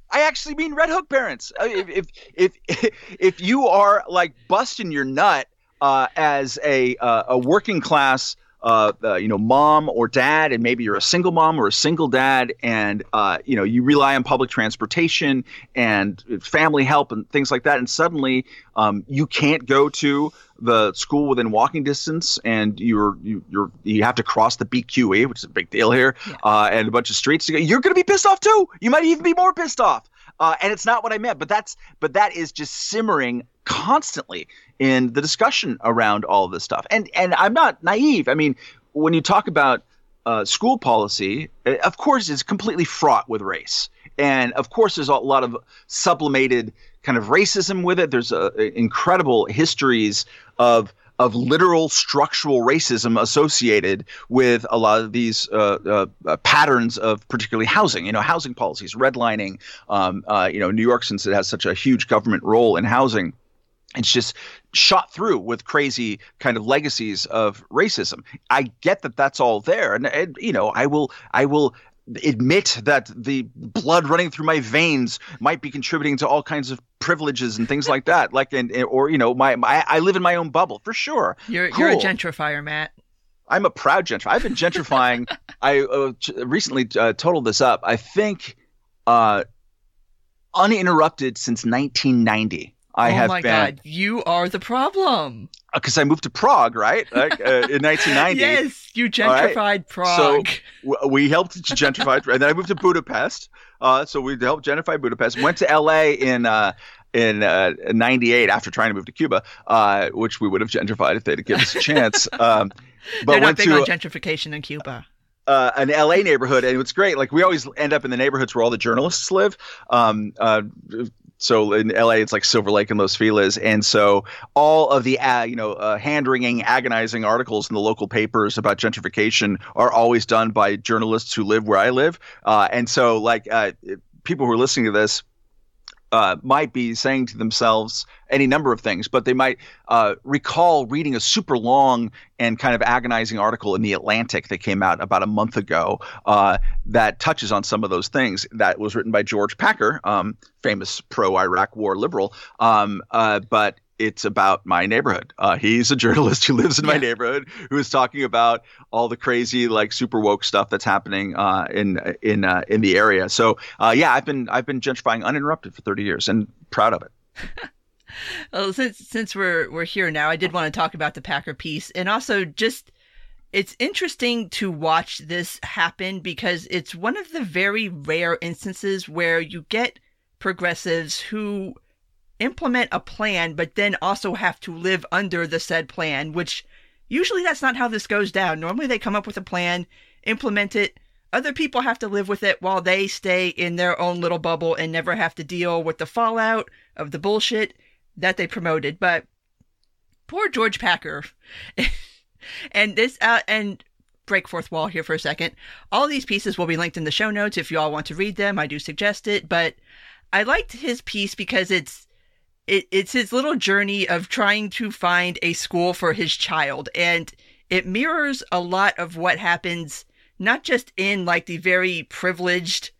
I actually mean Red Hook parents. If you are like busting your nut as a working class mom or dad, and maybe you're a single mom or a single dad, and you rely on public transportation and family help and things like that, and suddenly you can't go to the school within walking distance, and you have to cross the BQE, which is a big deal here, and a bunch of streets. You're going to be pissed off too. You might even be more pissed off. And it's not what I meant, but that is just simmering constantly in the discussion around all of this stuff. And I'm not naive. I mean, when you talk about school policy, of course, it's completely fraught with race. And of course, there's a lot of sublimated kind of racism with it. There's incredible histories of literal structural racism associated with a lot of these patterns of particularly housing, housing policies, redlining, New York, since it has such a huge government role in housing, it's just shot through with crazy kind of legacies of racism. I get that that's all there. And I will admit that the blood running through my veins might be contributing to all kinds of privileges and things like that. Like, or I live in my own bubble for sure. You're a gentrifier, Matt. I'm a proud gentrifier. I've been gentrifying. I recently totaled this up. I think uninterrupted since 1990. Oh my God, you are the problem. Because I moved to Prague, right? Like, in 1990. Yes, you gentrified Prague. So we helped gentrify, and then I moved to Budapest. So we helped gentrify Budapest. Went to LA in 98 after trying to move to Cuba, which we would have gentrified if they'd given us a chance. But they're not big on gentrification in Cuba. An LA neighborhood, and it's great. Like, we always end up in the neighborhoods where all the journalists live. So in LA, it's like Silver Lake and Los Feliz. And so all of the, hand-wringing, agonizing articles in the local papers about gentrification are always done by journalists who live where I live. And so, people who are listening to this might be saying to themselves any number of things, but they might recall reading a super long and kind of agonizing article in The Atlantic that came out about a month ago that touches on some of those things. That was written by George Packer, famous pro-Iraq war liberal, but it's about my neighborhood. He's a journalist who lives in my neighborhood who is talking about all the crazy, like, super woke stuff that's happening in the area. So I've been gentrifying uninterrupted for 30 years and proud of it. Well, since we're here now, I did want to talk about the Packer piece, and also just it's interesting to watch this happen because it's one of the very rare instances where you get progressives who implement a plan, but then also have to live under the said plan, which usually that's not how this goes down. Normally they come up with a plan, implement it, other people have to live with it while they stay in their own little bubble and never have to deal with the fallout of the bullshit that they promoted. But poor George Packer. And this, and break fourth wall here for a second. All these pieces will be linked in the show notes if you all want to read them. I do suggest it, but I liked his piece because it's his little journey of trying to find a school for his child. And it mirrors a lot of what happens, not just in like the very privileged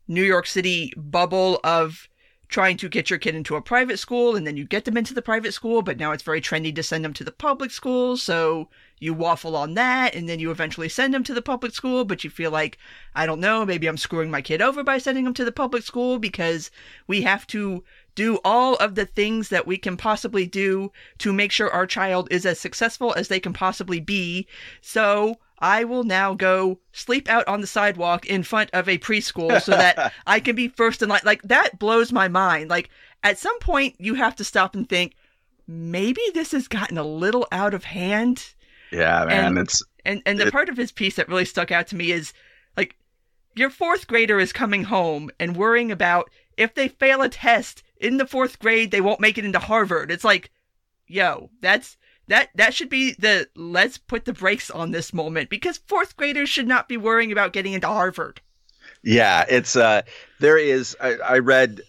New York City bubble of trying to get your kid into a private school and then you get them into the private school, but now it's very trendy to send them to the public school. So you waffle on that and then you eventually send them to the public school, but you feel like, I don't know, maybe I'm screwing my kid over by sending them to the public school because we have to do all of the things that we can possibly do to make sure our child is as successful as they can possibly be. So I will now go sleep out on the sidewalk in front of a preschool so that I can be first in line. Like, that blows my mind. Like, at some point you have to stop and think, maybe this has gotten a little out of hand. Yeah, man. And the part of his piece that really stuck out to me is, like, your fourth grader is coming home and worrying about if they fail a test in the fourth grade, they won't make it into Harvard. It's like, yo, that should be the let's put the brakes on this moment, because fourth graders should not be worrying about getting into Harvard. Yeah, it's there is. I read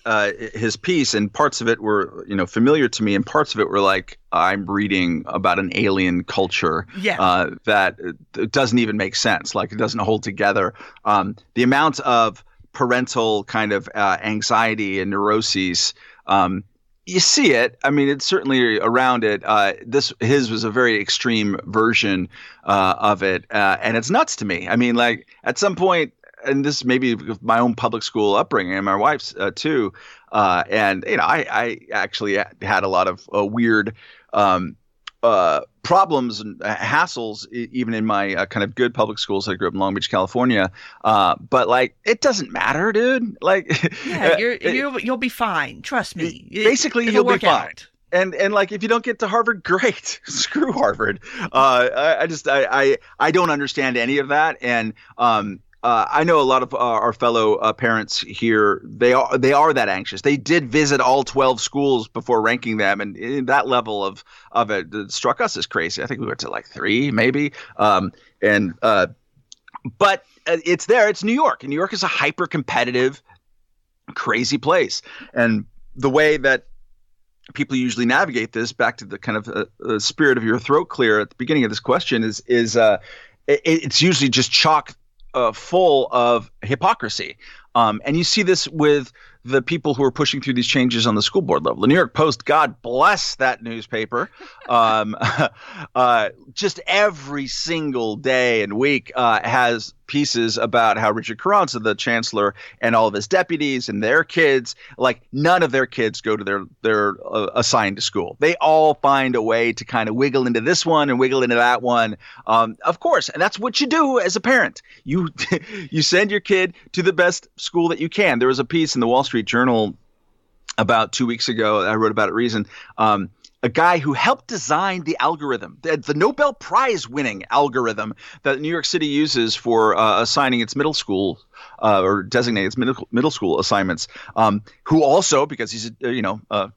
his piece, and parts of it were familiar to me, and parts of it were like I'm reading about an alien culture that doesn't even make sense. Like, it doesn't hold together. The amount of parental kind of anxiety and neuroses. You see it. I mean, it's certainly around it. His was a very extreme version of it, and it's nuts to me. I mean, like, at some point, and this may be my own public school upbringing and my wife's too. And I actually had a lot of weird problems and hassles even in my kind of good public schools. I grew up in Long Beach, California. But like, it doesn't matter, dude. Like, yeah, you'll be fine. Trust me. Basically, you'll be fine. Out. And like, if you don't get to Harvard, great. Screw Harvard. I don't understand any of that. And I know a lot of our fellow parents here. They are that anxious. They did visit all 12 schools before ranking them, and that level of it struck us as crazy. I think we went to like 3, maybe. But it's there. It's New York, and New York is a hyper competitive, crazy place. And the way that people usually navigate this, back to the kind of spirit of your throat clear at the beginning of this question, is it's usually just chalk full of hypocrisy. And you see this with the people who are pushing through these changes on the school board level. The New York Post, God bless that newspaper, just every single day and week has pieces about how Richard Carranza, the chancellor, and all of his deputies and their kids, like none of their kids go to their assigned to school. They all find a way to kind of wiggle into this one and wiggle into that one. Of course, and that's what you do as a parent. You you send your kid to the best school that you can. There was a piece in the Wall Street Journal about 2 weeks ago. I wrote about it. Reason. A guy who helped design the algorithm, the Nobel Prize winning algorithm that New York City uses for assigning its middle school or designating its middle school assignments, who also, because he's, I don't know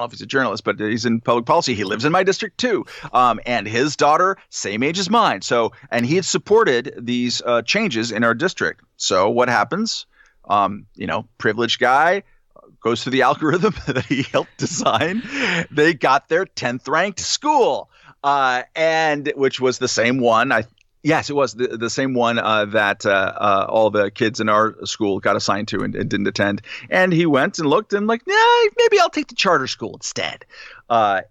if he's a journalist, but he's in public policy. He lives in my district too. And his daughter, same age as mine. So, and he had supported these changes in our district. So what happens? Privileged guy, goes through the algorithm that he helped design. They got their 10th ranked school, and which was the same one. Yes, it was the same one that all the kids in our school got assigned to and didn't attend. And he went and looked and like, maybe I'll take the charter school instead. I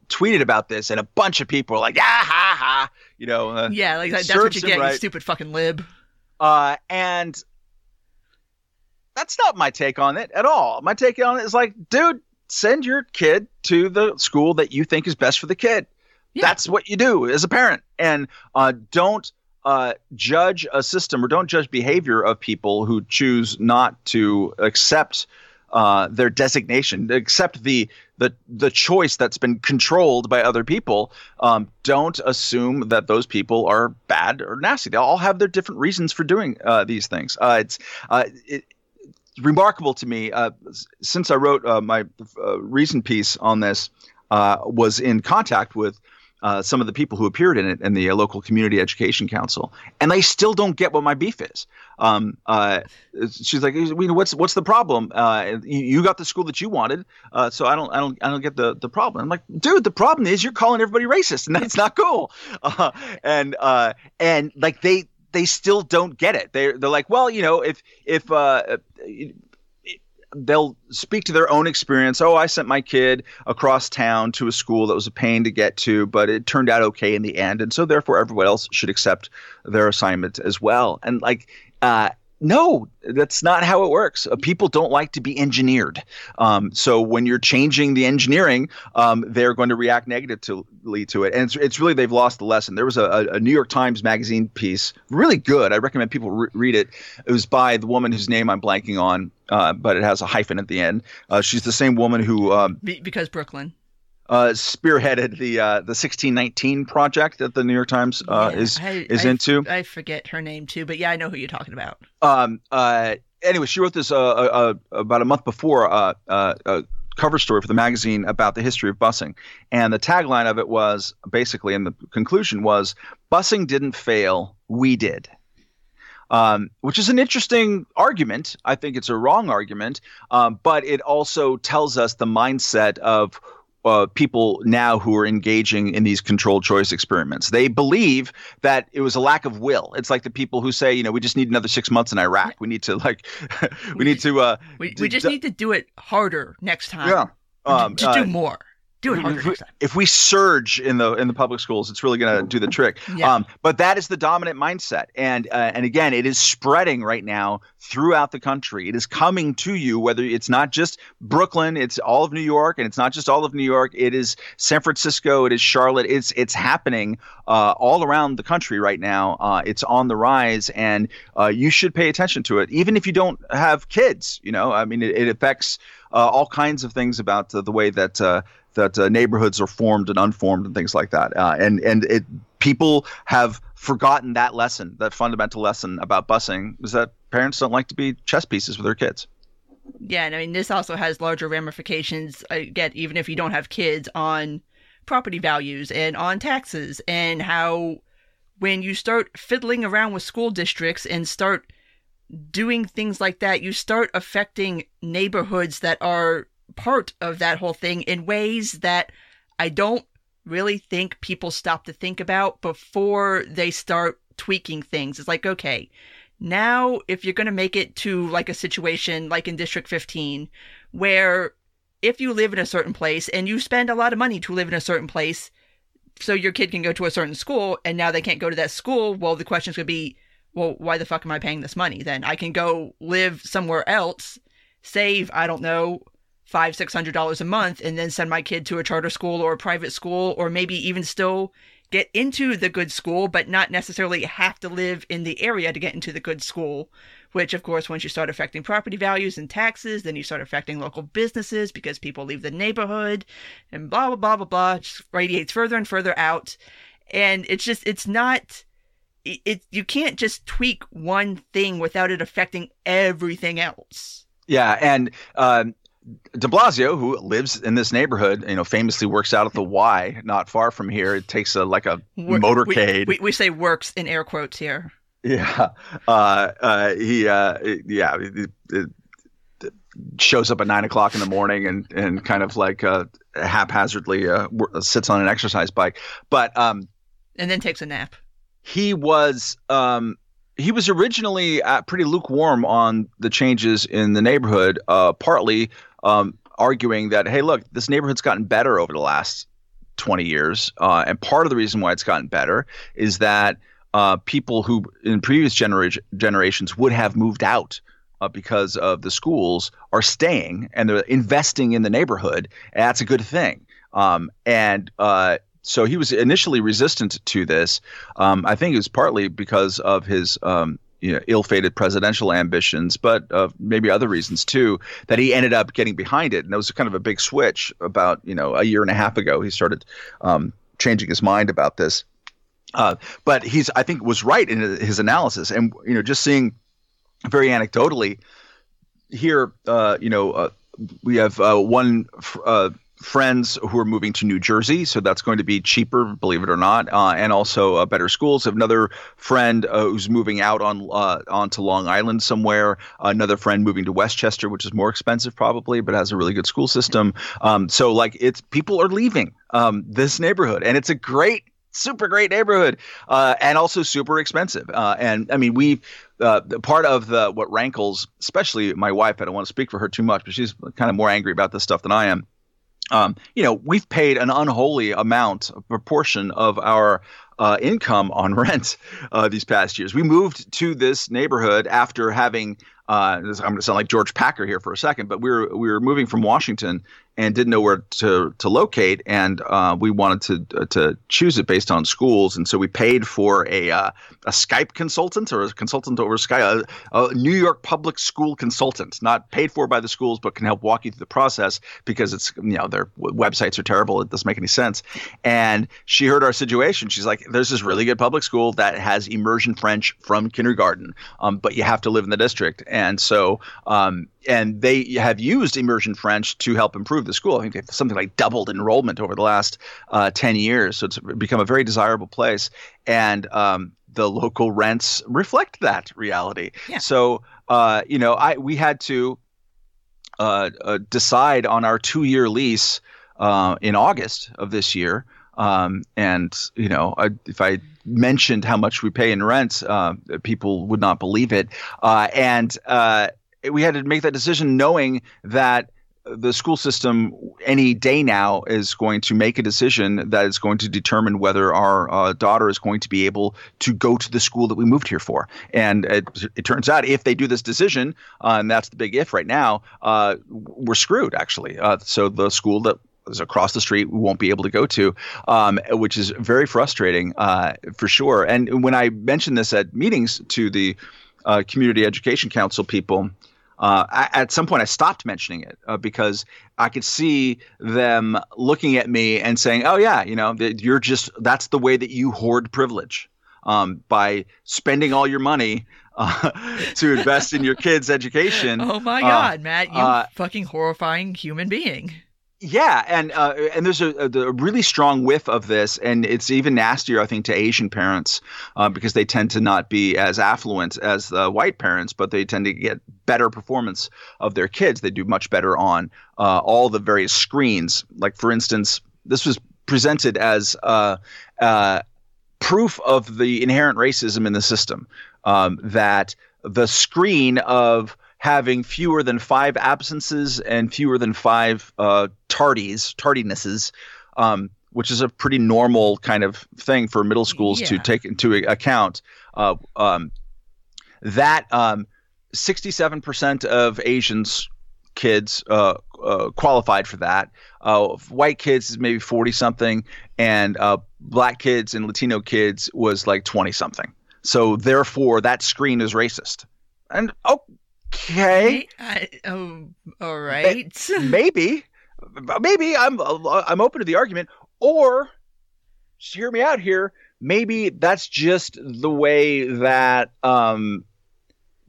tweeted about this and a bunch of people were like, ha ha, like that's what you get, right? You stupid fucking lib. And that's not my take on it at all. My take on it is like, dude, send your kid to the school that you think is best for the kid. Yeah. That's what you do as a parent. And don't judge a system or don't judge behavior of people who choose not to accept their designation, accept the choice that's been controlled by other people. Don't assume that those people are bad or nasty. They all have their different reasons for doing these things. It's remarkable to me, since I wrote my recent piece on this, was in contact with some of the people who appeared in it in the local community education council, and they still don't get what my beef is. She's like, what's the problem? You got the school that you wanted, so I don't get the problem. I'm like, dude, the problem is you're calling everybody racist, and that's not cool. And like they still don't get it. They're like, well, if they'll speak to their own experience. Oh, I sent my kid across town to a school that was a pain to get to, but it turned out okay in the end. And so therefore everyone else should accept their assignment as well. And like, no, that's not how it works. People don't like to be engineered. So when you're changing the engineering, they're going to react negatively to it. And it's really, they've lost the lesson. There was a New York Times Magazine piece, really good. I recommend people read it. It was by the woman whose name I'm blanking on, but it has a hyphen at the end. She's the same woman who because Brooklyn. Spearheaded the 1619 project that the New York Times is into. I forget her name too, but yeah, I know who you're talking about. Anyway, she wrote this about a month before a cover story for the magazine about the history of busing, and the tagline of it was basically, and the conclusion was, "Busing didn't fail, we did." Which is an interesting argument. I think it's a wrong argument, but it also tells us the mindset of people now who are engaging in these controlled choice experiments. They believe that it was a lack of will. It's like the people who say, we just need another 6 months in Iraq. We need to we just need to do it harder next time. Yeah. Just do more. Do it harder next time. If we surge in the public schools, it's really going to do the trick. Yeah. But that is the dominant mindset, and again, it is spreading right now throughout the country. It is coming to you. Whether it's not just Brooklyn, it's all of New York, and it's not just all of New York. It is San Francisco. It is Charlotte. It's happening all around the country right now. It's on the rise, and you should pay attention to it, even if you don't have kids. I mean, it affects all kinds of things about the way that neighborhoods are formed and unformed and things like that. And people have forgotten that lesson, that fundamental lesson about busing, is that parents don't like to be chess pieces with their kids. Yeah, and I mean, this also has larger ramifications, again, even if you don't have kids, on property values and on taxes, and how when you start fiddling around with school districts and start doing things like that, you start affecting neighborhoods that are part of that whole thing in ways that I don't really think people stop to think about before they start tweaking things. It's like, okay, now if you're going to make it to like a situation like in District 15, where if you live in a certain place and you spend a lot of money to live in a certain place, so your kid can go to a certain school, and now they can't go to that school, well, the question's going to be, well, why the fuck am I paying this money then? I can go live somewhere else, save, I don't know, $500-$600 a month, and then send my kid to a charter school or a private school, or maybe even still get into the good school, but not necessarily have to live in the area to get into the good school. Which, of course, once you start affecting property values and taxes, then you start affecting local businesses because people leave the neighborhood and blah, blah, blah, blah, blah. It just radiates further and further out. And it's just, it's not, you can't just tweak one thing without it affecting everything else. Yeah. And de Blasio, who lives in this neighborhood, famously works out at the Y, not far from here. It takes a motorcade. We say works in air quotes here. Yeah. He shows up at 9 o'clock in the morning and kind of like haphazardly sits on an exercise bike. But and then takes a nap. He was originally pretty lukewarm on the changes in the neighborhood, partly arguing that, hey, look, this neighborhood's gotten better over the last 20 years. And part of the reason why it's gotten better is that people who in previous generations would have moved out because of the schools are staying and they're investing in the neighborhood. And that's a good thing. So he was initially resistant to this. I think it was partly because of his ill-fated presidential ambitions, but maybe other reasons too, that he ended up getting behind it. And that was kind of a big switch about, a year and a half ago. He started changing his mind about this. But I think was right in his analysis. And, just seeing very anecdotally here, we have one friends who are moving to New Jersey. So that's going to be cheaper, believe it or not, and also better schools. I have another friend who's moving out onto Long Island somewhere. Another friend moving to Westchester, which is more expensive probably, but has a really good school system. So like people are leaving this neighborhood, and it's a super great neighborhood, and also super expensive. And I mean, part of what rankles, especially my wife, I don't want to speak for her too much, but she's kind of more angry about this stuff than I am. We've paid an unholy proportion of our income on rent these past years. We moved to this neighborhood after having I'm going to sound like George Packer here for a second, but we were moving from Washington and didn't know where to locate, and we wanted to choose it based on schools, and so we paid for a Skype consultant or a consultant over Skype, a New York public school consultant, not paid for by the schools, but can help walk you through the process because it's their websites are terrible. It doesn't make any sense. And she heard our situation. She's like, "There's this really good public school that has immersion French from kindergarten, but you have to live in the district." And so, and they have used immersion French to help improve the school. I think they've something like doubled enrollment over the last 10 years. So it's become a very desirable place. And the local rents reflect that reality. Yeah. So, we had to decide on our 2-year lease in August of this year. If I mentioned how much we pay in rent, people would not believe it. We had to make that decision knowing that the school system any day now is going to make a decision that is going to determine whether our daughter is going to be able to go to the school that we moved here for. And it turns out if they do this decision, and that's the big if right now, we're screwed actually. So the school that is across the street we won't be able to go to, which is very frustrating for sure. And when I mentioned this at meetings to the Community Education Council people, at some point I stopped mentioning it because I could see them looking at me and saying, "Oh yeah, that's the way that you hoard privilege, by spending all your money to invest in your kids' education." Oh my God, Matt, you fucking horrifying human being. Yeah, and there's a really strong whiff of this, and it's even nastier, I think, to Asian parents because they tend to not be as affluent as the white parents, but they tend to get better performance of their kids. They do much better on all the various screens. Like, for instance, this was presented as proof of the inherent racism in the system, that the screen of having fewer than 5 absences and fewer than 5 tardinesses, which is a pretty normal kind of thing for middle schools to take into account, that 67% of Asians kids qualified for that. White kids is maybe 40 something, and black kids and Latino kids was like 20 something. So therefore, that screen is racist. And okay, all right, maybe I'm open to the argument. Or, just hear me out here, maybe that's just the way that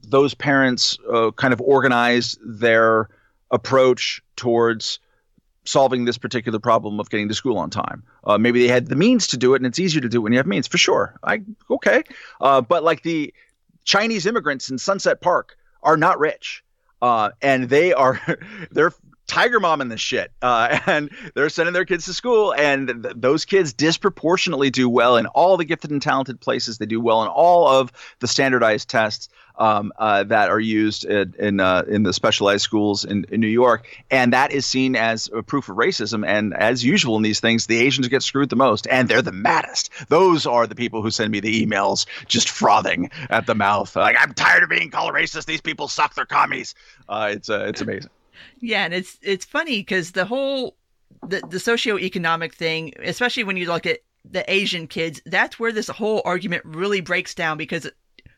those parents kind of organize their approach towards solving this particular problem of getting to school on time. Maybe they had the means to do it, and it's easier to do it when you have means, for sure. Okay. But like the Chinese immigrants in Sunset Park are not rich, and they're tiger momming this shit, and they're sending their kids to school, and those kids disproportionately do well in all the gifted and talented places. They do well in all of the standardized tests that are used in the specialized schools in New York, and that is seen as a proof of racism. And as usual in these things, the Asians get screwed the most, and they're the maddest. Those are the people who send me the emails just frothing at the mouth, like, I'm tired of being called racist. These people suck. They're commies. It's amazing. Yeah, and it's funny because the socioeconomic thing, especially when you look at the Asian kids, that's where this whole argument really breaks down, because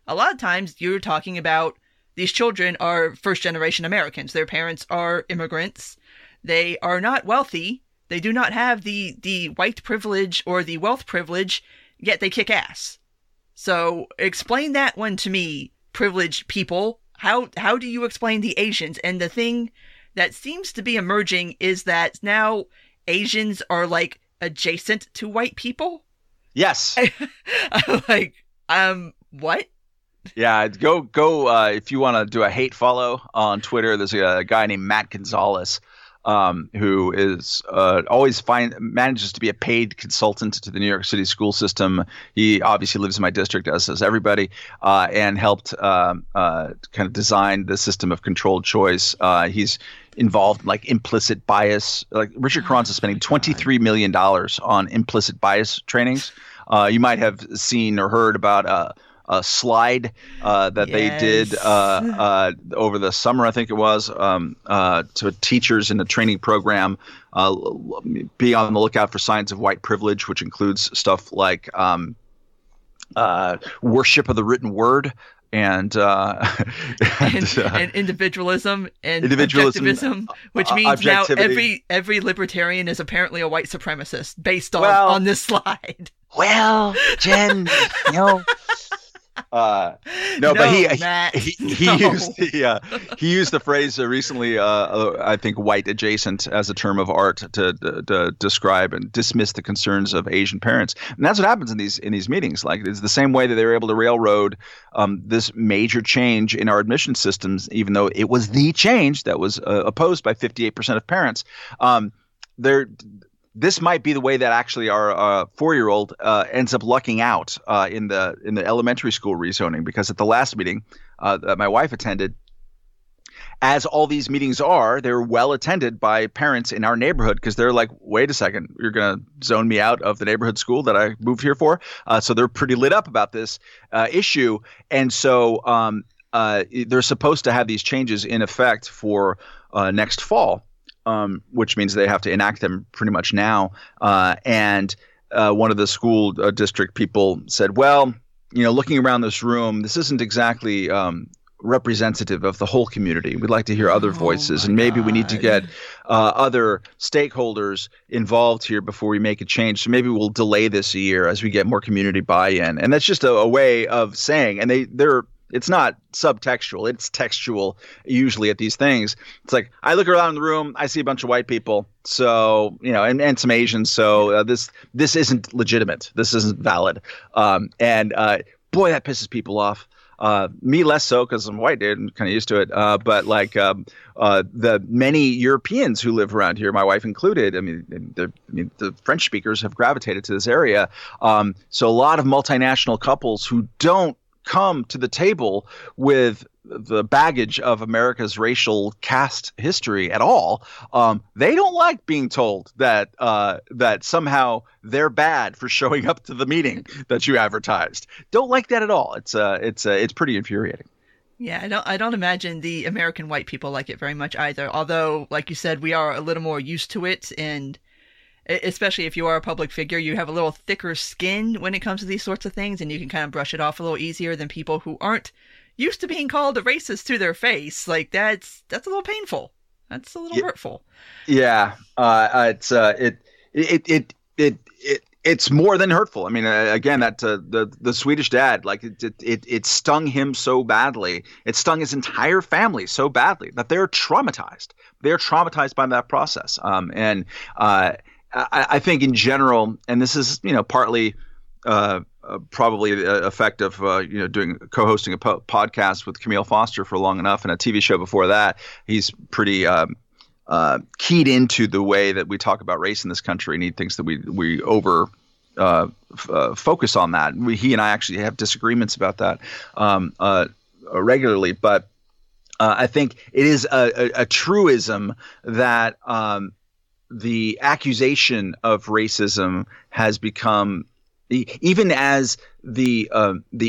a lot of times you're talking about these children are first-generation Americans. Their parents are immigrants. They are not wealthy. They do not have the white privilege or the wealth privilege, yet they kick ass. So explain that one to me, privileged people. How do you explain the Asians? And the thing that seems to be emerging is that now Asians are like adjacent to white people. Yes. I'm like, what? Yeah, go. If you want to do a hate follow on Twitter, there's a guy named Matt Gonzalez, who is always manages to be a paid consultant to the New York City school system. He obviously lives in my district, as does everybody, and helped kind of design the system of controlled choice. He's involved in like implicit bias. Like Richard Carranza is spending $23 million on implicit bias trainings. You might have seen or heard about a slide that they did over the summer, I think it was, to teachers in a training program. Be on the lookout for signs of white privilege, which includes stuff like worship of the written word and individualism and objectivism, which means now every libertarian is apparently a white supremacist based on this slide. Well, Jen, you know. But he used the phrase recently, I think, white adjacent as a term of art to describe and dismiss the concerns of Asian parents. And that's what happens in these meetings. Like, it's the same way that they were able to railroad this major change in our admission systems, even though it was the change that was opposed by 58% of parents. This might be the way that actually our 4-year-old ends up lucking out in the elementary school rezoning, because at the last meeting that my wife attended, as all these meetings are, they're well attended by parents in our neighborhood, because they're like, wait a second, you're going to zone me out of the neighborhood school that I moved here for? So they're pretty lit up about this issue. And so they're supposed to have these changes in effect for next fall. Which means they have to enact them pretty much now. And one of the school district people said, well, looking around this room, this isn't exactly representative of the whole community. We'd like to hear other voices, and maybe we need to get other stakeholders involved here before we make a change. So maybe we'll delay this a year as we get more community buy-in. And that's just a way of saying, and it's not subtextual, it's textual usually at these things. It's like, I look around the room, I see a bunch of white people, so, and some Asians, so this isn't legitimate. This isn't valid. Boy, that pisses people off. Me less so because I'm a white dude and kind of used to it. But like the many Europeans who live around here, my wife included, the French speakers have gravitated to this area. So a lot of multinational couples who don't come to the table with the baggage of America's racial caste history at all, they don't like being told that somehow they're bad for showing up to the meeting that you advertised. Don't like that at all. It's pretty infuriating. Yeah, I don't imagine the American white people like it very much either. Although, like you said, we are a little more used to it, and especially if you are a public figure, you have a little thicker skin when it comes to these sorts of things, and you can kind of brush it off a little easier than people who aren't used to being called a racist to their face. Like that's a little painful. That's a little hurtful. Yeah, it's more than hurtful. I mean, again, that the Swedish dad, like it stung him so badly. It stung his entire family so badly that they're traumatized. They're traumatized by that process. I think in general, and this is partly probably the effect of doing co-hosting a podcast with Camille Foster for long enough and a TV show before that. He's pretty keyed into the way that we talk about race in this country, and he thinks that we over focus on that. He and I actually have disagreements about that regularly, but I think it is a truism that the accusation of racism has become, even as the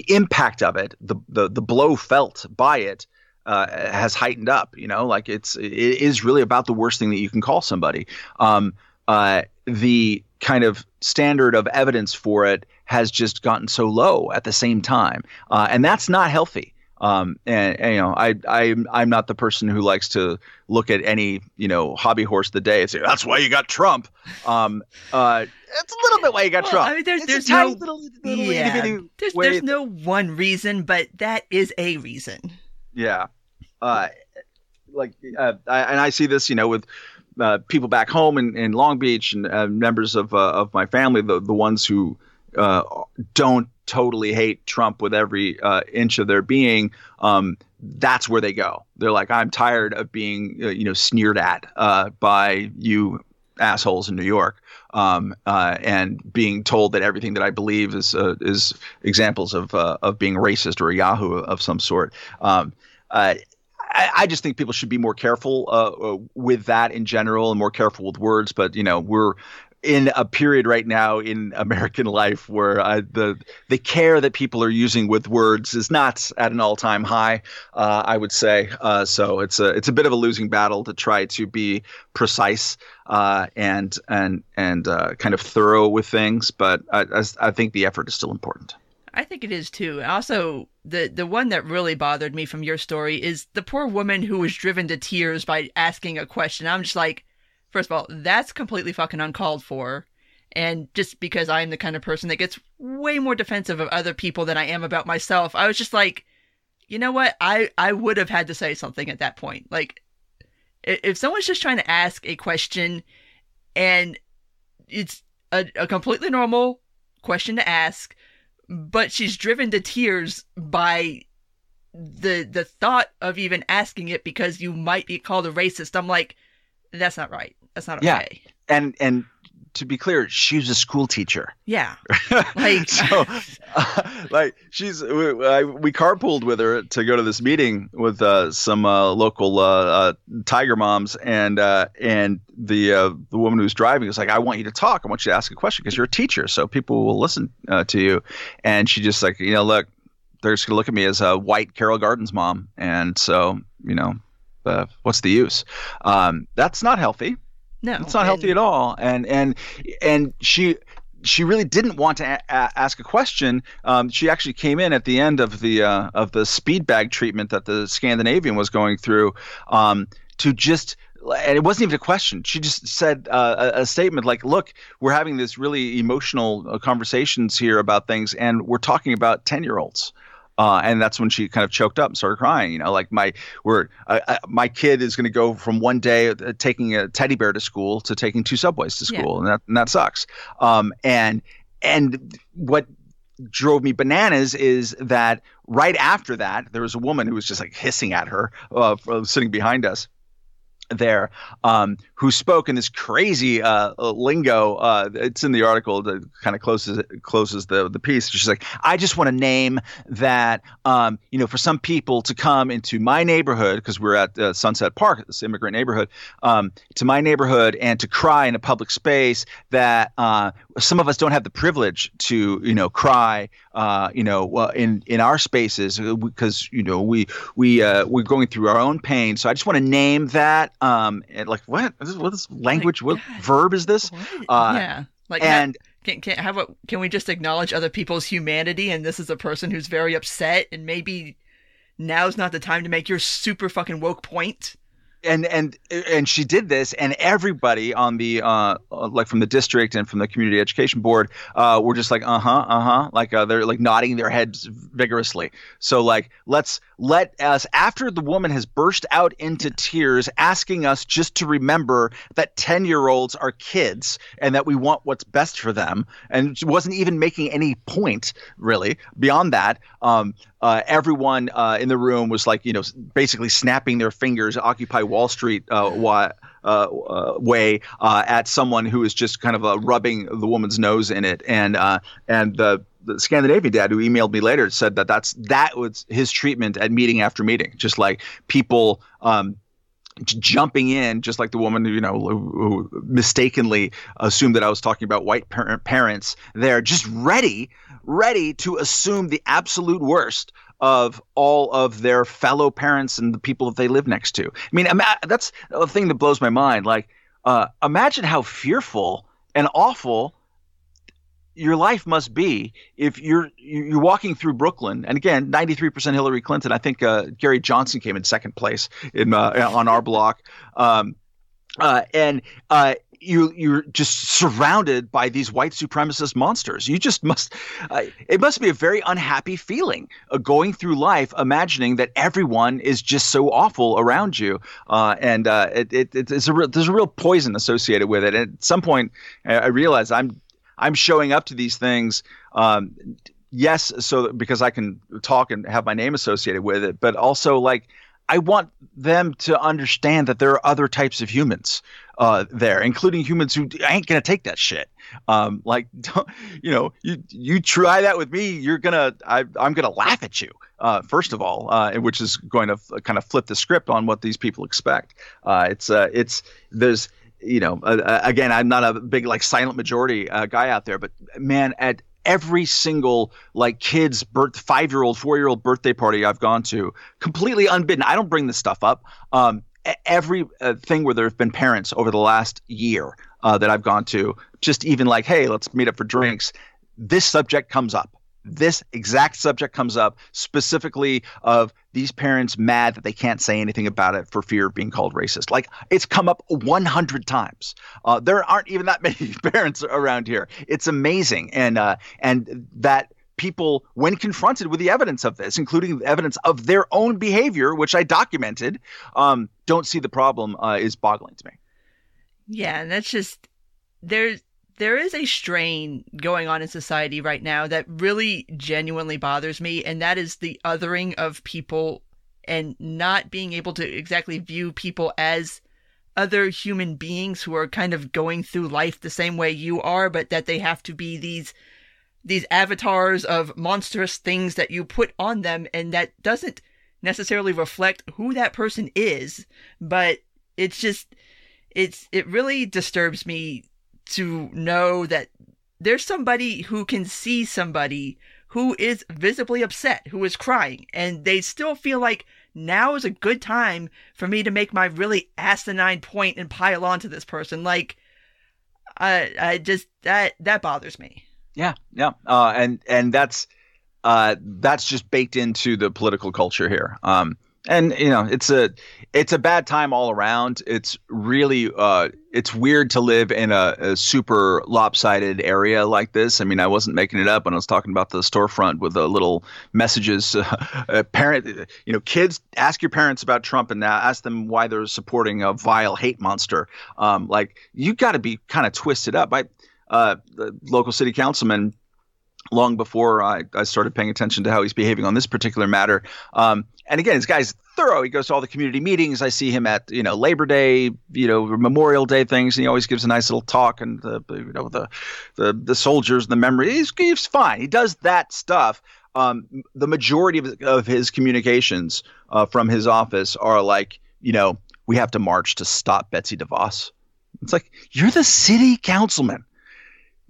impact of it, the blow felt by it has heightened up. Like it is really about the worst thing that you can call somebody. The kind of standard of evidence for it has just gotten so low at the same time, and that's not healthy. I'm not the person who likes to look at any hobby horse of the day and say that's why you got Trump. It's a little bit why you got Trump. I mean, there's no one reason, but that is a reason. Yeah, and I see this with people back home in Long Beach and members of my family, the ones who don't totally hate Trump with every inch of their being. That's where they go. They're like, I'm tired of being sneered at by you assholes in New York, and being told that everything that I believe is examples of being racist or a Yahoo of some sort. I just think people should be more careful with that in general, and more careful with words. But we're in a period right now in American life where the care that people are using with words is not at an all-time high, I would say. So it's a bit of a losing battle to try to be precise and kind of thorough with things. But I think the effort is still important. I think it is too. Also, the one that really bothered me from your story is the poor woman who was driven to tears by asking a question. I'm just like, first of all, that's completely fucking uncalled for. And just because I'm the kind of person that gets way more defensive of other people than I am about myself, I was just like, you know what? I would have had to say something at that point. Like, if someone's just trying to ask a question and it's a completely normal question to ask, but she's driven to tears by the thought of even asking it because you might be called a racist, I'm like, that's not right. That's not okay. Yeah. And to be clear, she was a school teacher. Yeah. Like, so, we carpooled with her to go to this meeting with some local Tiger moms, and the woman who's driving was like, I want you to talk. I want you to ask a question because you're a teacher, so people will listen to you. And she just like, look, they're just gonna look at me as a white Carol Gardens mom, and so what's the use? That's not healthy. No, it's not healthy at all. And she really didn't want to ask a question. She actually came in at the end of the speed bag treatment that the Scandinavian was going through, to just. And it wasn't even a question. She just said a statement like, look, we're having this really emotional conversations here about things, and we're talking about 10-year-olds. And that's when she kind of choked up and started crying. Like my kid is going to go from one day taking a teddy bear to school to taking 2 subways to school, and that sucks. And what drove me bananas is that right after that, there was a woman who was just like hissing at her, sitting behind us there, who spoke in this crazy lingo. It's in the article that kind of closes the piece. She's like, I just want to name that, for some people to come into my neighborhood, because we're at Sunset Park, this immigrant neighborhood, to my neighborhood and to cry in a public space, that some of us don't have the privilege to, cry, in our spaces, because, we're going through our own pain. So I just want to name that. And like, what is language? What verb is this? Yeah. Like, and can we just acknowledge other people's humanity? And this is a person who's very upset, and maybe now's not the time to make your super fucking woke point. And she did this, and everybody on the like from the district and from the community education board were just like like they're like nodding their heads vigorously. So like, let us, after the woman has burst out into tears asking us just to remember that 10-year-olds are kids and that we want what's best for them, and she wasn't even making any point really beyond that. Everyone in the room was like, basically snapping their fingers, Occupy Wall Street way at someone who is just kind of rubbing the woman's nose in it. And the Scandinavian dad who emailed me later said that was his treatment at meeting after meeting, just like people jumping in, just like the woman who mistakenly assumed that I was talking about white parents. They're just ready to assume the absolute worst of all of their fellow parents and the people that they live next to. I mean, that's the thing that blows my mind. Like, imagine how fearful and awful your life must be if you're walking through Brooklyn. And again, 93% Hillary Clinton. I think Gary Johnson came in second place on our block. You're just surrounded by these white supremacist monsters. You just must it must be a very unhappy feeling going through life, imagining that everyone is just so awful around you. There's a real poison associated with it. And at some point, I realized I'm showing up to these things. Yes, so because I can talk and have my name associated with it, but also like, I want them to understand that there are other types of humans there, including humans who ain't gonna take that shit. You try that with me, I'm gonna laugh at you. First of all, which is going to kind of flip the script on what these people expect. There's again, I'm not a big like silent majority guy out there, but man, at every single like kid's 5-year-old, 4-year-old birthday party I've gone to, completely unbidden. I don't bring this stuff up. Every thing where there have been parents over the last year that I've gone to, just even like, hey, let's meet up for drinks. This subject comes up. This exact subject comes up, specifically of these parents mad that they can't say anything about it for fear of being called racist. Like, it's come up 100 times. There aren't even that many parents around here. It's amazing. And that people, when confronted with the evidence of this, including the evidence of their own behavior, which I documented, don't see the problem is boggling to me. Yeah, and that's just there is a strain going on in society right now that really genuinely bothers me, and that is the othering of people and not being able to exactly view people as other human beings who are kind of going through life the same way you are, but that they have to be these avatars of monstrous things that you put on them, and that doesn't necessarily reflect who that person is, but it really disturbs me to know that there's somebody who can see somebody who is visibly upset, who is crying, and they still feel like now is a good time for me to make my really asinine point and pile on to this person. Like, I just, that bothers me. Yeah. And that's just baked into the political culture here. And it's a bad time all around. It's really it's weird to live in a super lopsided area like this. I mean, I wasn't making it up when I was talking about the storefront with the little messages. Kids, ask your parents about Trump and now ask them why they're supporting a vile hate monster. Like, you got to be kind of twisted up. The local city councilman long before I started paying attention to how he's behaving on this particular matter. And again, this guy's thorough. He goes to all the community meetings. I see him at Labor Day, Memorial Day things, and he always gives a nice little talk. And the soldiers, the memory. He's fine. He does that stuff. The majority of his communications from his office are like, we have to march to stop Betsy DeVos. It's like, you're the city councilman.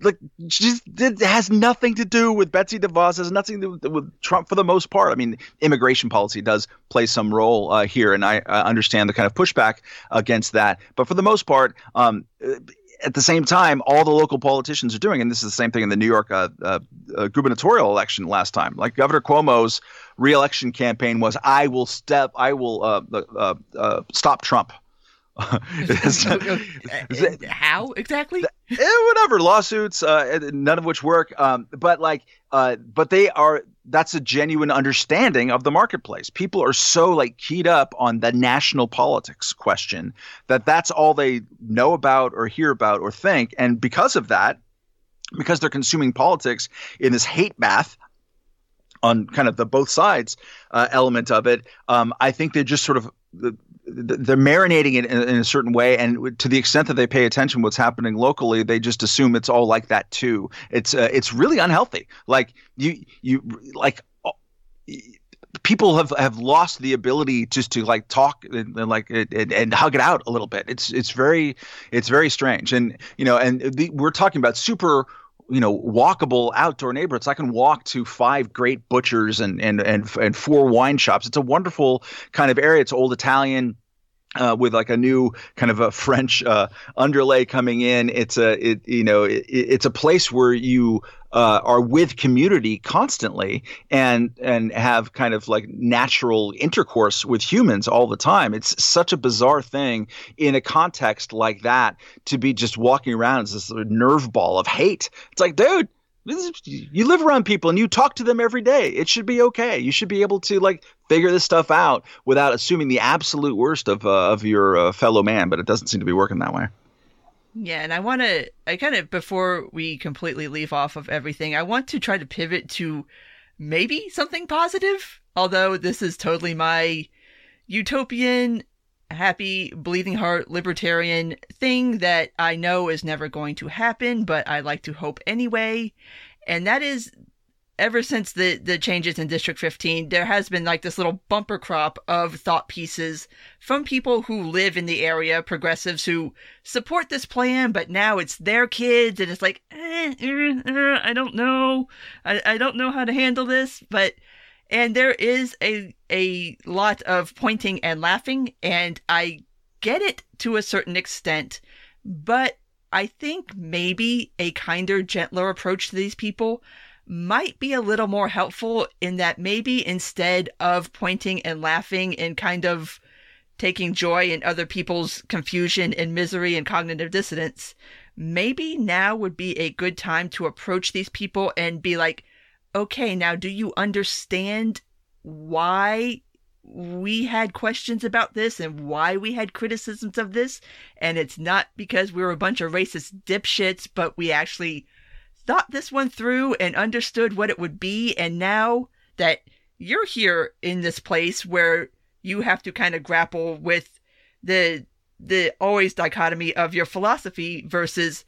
Like, it has nothing to do with Betsy DeVos. Has nothing to do with Trump for the most part. I mean, immigration policy does play some role here, and I understand the kind of pushback against that. But for the most part, at the same time, all the local politicians are doing, and this is the same thing in the New York gubernatorial election last time. Like Governor Cuomo's reelection campaign was, I will stop Trump. How exactly? Whatever, lawsuits, none of which work. But that's a genuine understanding of the marketplace. People are so keyed up on the national politics question that's all they know about or hear about or think. And because of that, because they're consuming politics in this hate bath on kind of the both sides element of it, I think they're just sort of they're marinating it in a certain way, and to the extent that they pay attention to what's happening locally, they just assume it's all like that too. It's really unhealthy. People have lost the ability just to talk and hug it out a little bit. It's very strange, and we're talking about super walkable outdoor neighborhoods. I can walk to 5 great butchers and 4 wine shops. It's a wonderful kind of area. It's old Italian with a new kind of a French underlay coming in. It's a place where you are with community constantly and have kind of natural intercourse with humans all the time. It's such a bizarre thing in a context like that to be just walking around as this sort of nerve ball of hate. It's like, dude, you live around people and you talk to them every day. It should be okay. You should be able to figure this stuff out without assuming the absolute worst of your fellow man. But it doesn't seem to be working that way. Yeah, and I kind of, before we completely leave off of everything, I want to try to pivot to maybe something positive. Although this is totally my utopian, happy, bleeding heart, libertarian thing that I know is never going to happen, but I like to hope anyway. And that is, ever since the changes in District 15, there has been this little bumper crop of thought pieces from people who live in the area, progressives who support this plan, but now it's their kids, and it's I don't know. I don't know how to handle this, and there is a lot of pointing and laughing, and I get it to a certain extent, but I think maybe a kinder, gentler approach to these people might be a little more helpful, in that maybe instead of pointing and laughing and kind of taking joy in other people's confusion and misery and cognitive dissonance, maybe now would be a good time to approach these people and be like, okay, now do you understand why we had questions about this and why we had criticisms of this? And it's not because we were a bunch of racist dipshits, but we actually thought this one through and understood what it would be. And now that you're here in this place where you have to kind of grapple with the always dichotomy of your philosophy versus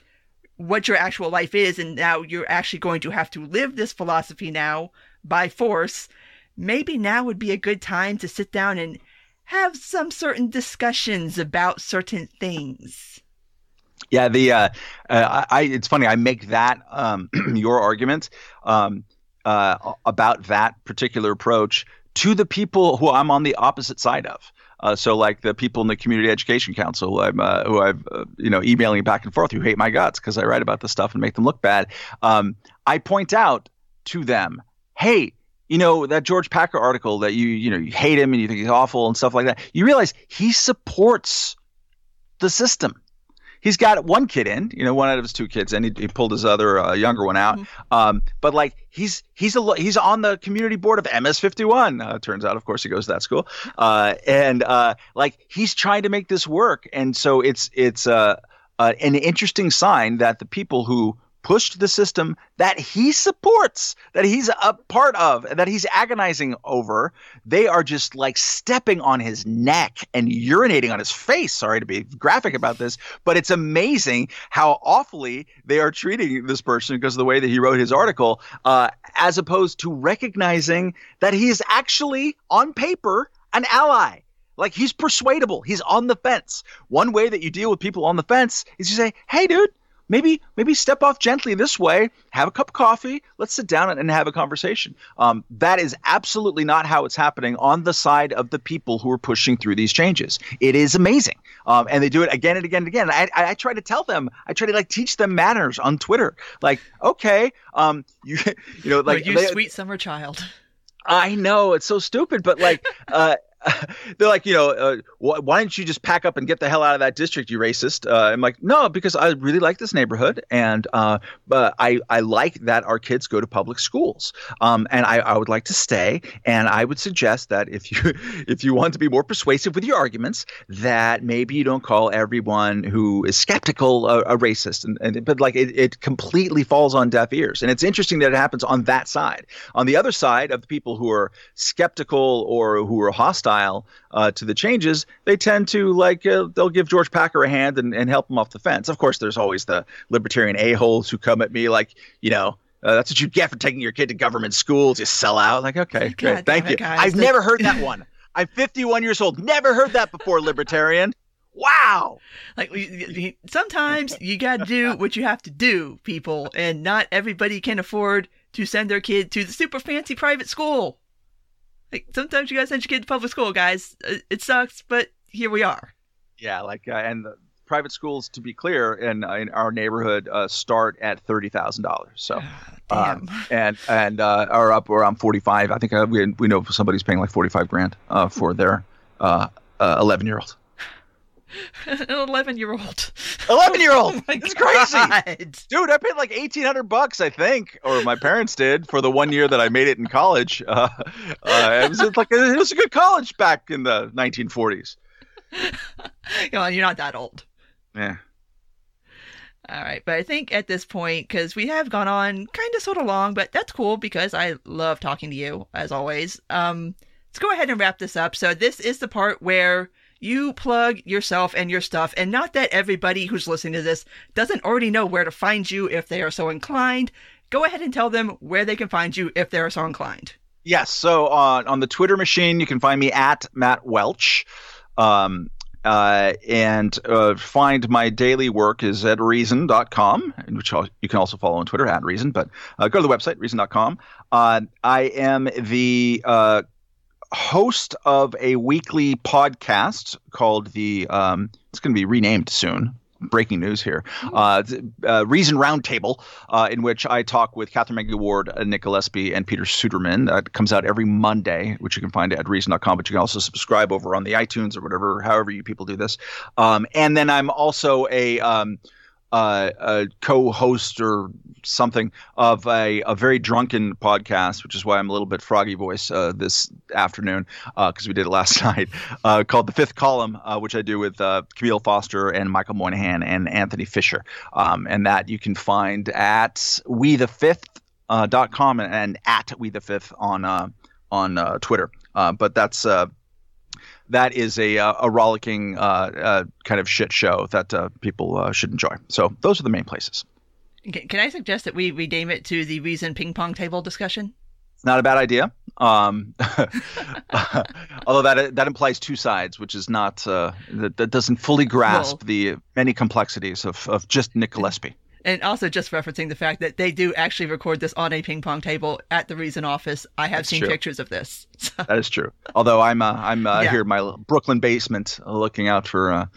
what your actual life is, and now you're actually going to have to live this philosophy now by force, maybe now would be a good time to sit down and have some certain discussions about certain things. Yeah, it's funny. I make that your argument about that particular approach to the people who I'm on the opposite side of. So the people in the Community Education Council who I've emailing back and forth, who hate my guts because I write about this stuff and make them look bad. I point out to them, hey, that George Packer article that you hate him and you think he's awful and stuff like that. You realize he supports the system. He's got one kid in, one out of his 2 kids, and he pulled his other younger one out. Mm-hmm. But he's on the community board of MS-51. Turns out, of course, he goes to that school, and he's trying to make this work. And so it's an interesting sign that the people who pushed the system that he supports, that he's a part of, that he's agonizing over, they are just like stepping on his neck and urinating on his face. Sorry to be graphic about this, but it's amazing how awfully they are treating this person because of the way that he wrote his article, as opposed to recognizing that he is actually, on paper, an ally. Like, he's persuadable. He's on the fence. One way that you deal with people on the fence is you say, hey, dude, maybe step off gently this way, have a cup of coffee, let's sit down and have a conversation. That is absolutely not how it's happening on the side of the people who are pushing through these changes. It is amazing. And they do it again and again and again. I try to tell them, I try to teach them manners on Twitter. Like, okay, you sweet summer child. I know, it's so stupid, but they're like, why don't you just pack up and get the hell out of that district, you racist? I'm like, no, because I really like this neighborhood, and but I like that our kids go to public schools, and I would like to stay. And I would suggest that if you want to be more persuasive with your arguments, that maybe you don't call everyone who is skeptical a racist. But it completely falls on deaf ears. And it's interesting that it happens on that side. On the other side of the people who are skeptical or who are hostile to the changes, they tend to they'll give George Packer a hand and help him off the fence. Of course, there's always the libertarian a-holes who come at me that's what you get for taking your kid to government schools. You sell out. Like, okay, great, thank you. I've never heard that one. I'm 51 years old. Never heard that before, libertarian. Wow. Sometimes you got to do what you have to do, people, and not everybody can afford to send their kid to the super fancy private school. Sometimes you gotta send your kid to public school, guys. It sucks, but here we are. Yeah, and the private schools, to be clear, in our neighborhood start at $30,000. So, and are up around 45. I think we know somebody's paying like $45,000 for their 11-year-old. An 11-year-old. 11-year-old. Oh, it's crazy, dude. I paid like $1,800, I think, or my parents did, for the 1 year that I made it in college. It was a good college back in the 1940s. Come on, you're not that old. Yeah. All right, but I think at this point, because we have gone on kind of sort of long, but that's cool because I love talking to you as always. Let's go ahead and wrap this up. So this is the part where you plug yourself and your stuff, and not that everybody who's listening to this doesn't already know where to find you if they are so inclined. Go ahead and tell them where they can find you if they are so inclined. Yes. So on the Twitter machine, you can find me at Matt Welch. And find my daily work is at reason.com, which you can also follow on Twitter at Reason, but go to the website, reason.com. I am the host of a weekly podcast called it's going to be renamed soon. Breaking news here. Reason Roundtable, in which I talk with Catherine Maggie Ward, Nick Gillespie, and Peter Suderman. That comes out every Monday, which you can find at reason.com, but you can also subscribe over on the iTunes or whatever, however you people do this. And then I'm also a co-host or something of a very drunken podcast, which is why I'm a little bit froggy voice this afternoon, because we did it last night, called The Fifth Column, which I do with Camille Foster and Michael Moynihan and Anthony Fisher. And that you can find at wethefifth.com and at wethefifth on Twitter. But that is a rollicking kind of shit show that people should enjoy. So those are the main places. Can I suggest that we rename it to the Reason Ping Pong Table Discussion? It's not a bad idea. Although that implies two sides, which is not that doesn't fully grasp the many complexities of just Nick Gillespie. And also just referencing the fact that they do actually record this on a ping pong table at the Reason office. I have seen pictures of this. That is true. Although I'm here in my Brooklyn basement looking out for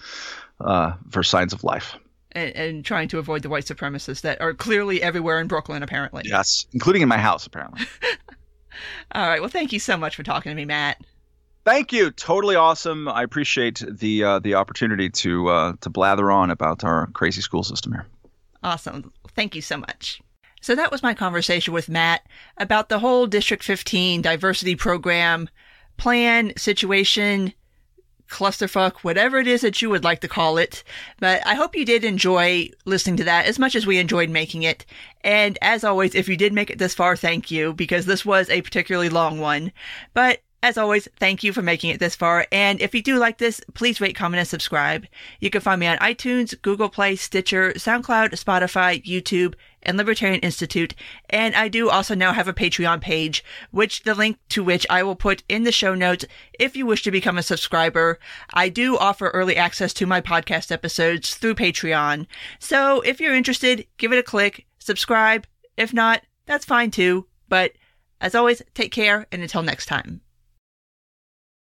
signs of life. And trying to avoid the white supremacists that are clearly everywhere in Brooklyn, apparently. Yes, including in my house, apparently. All right. Well, thank you so much for talking to me, Matt. Thank you. Totally awesome. I appreciate the opportunity to blather on about our crazy school system here. Awesome. Thank you so much. So that was my conversation with Matt about the whole District 15 diversity program plan, situation, clusterfuck, whatever it is that you would like to call it. But I hope you did enjoy listening to that as much as we enjoyed making it. And as always, if you did make it this far, thank you, because this was a particularly long one. But as always, thank you for making it this far. And if you do like this, please rate, comment, and subscribe. You can find me on iTunes, Google Play, Stitcher, SoundCloud, Spotify, YouTube, and Libertarian Institute. And I do also now have a Patreon page, the link to which I will put in the show notes if you wish to become a subscriber. I do offer early access to my podcast episodes through Patreon. So if you're interested, give it a click, subscribe. If not, that's fine too. But as always, take care, and until next time.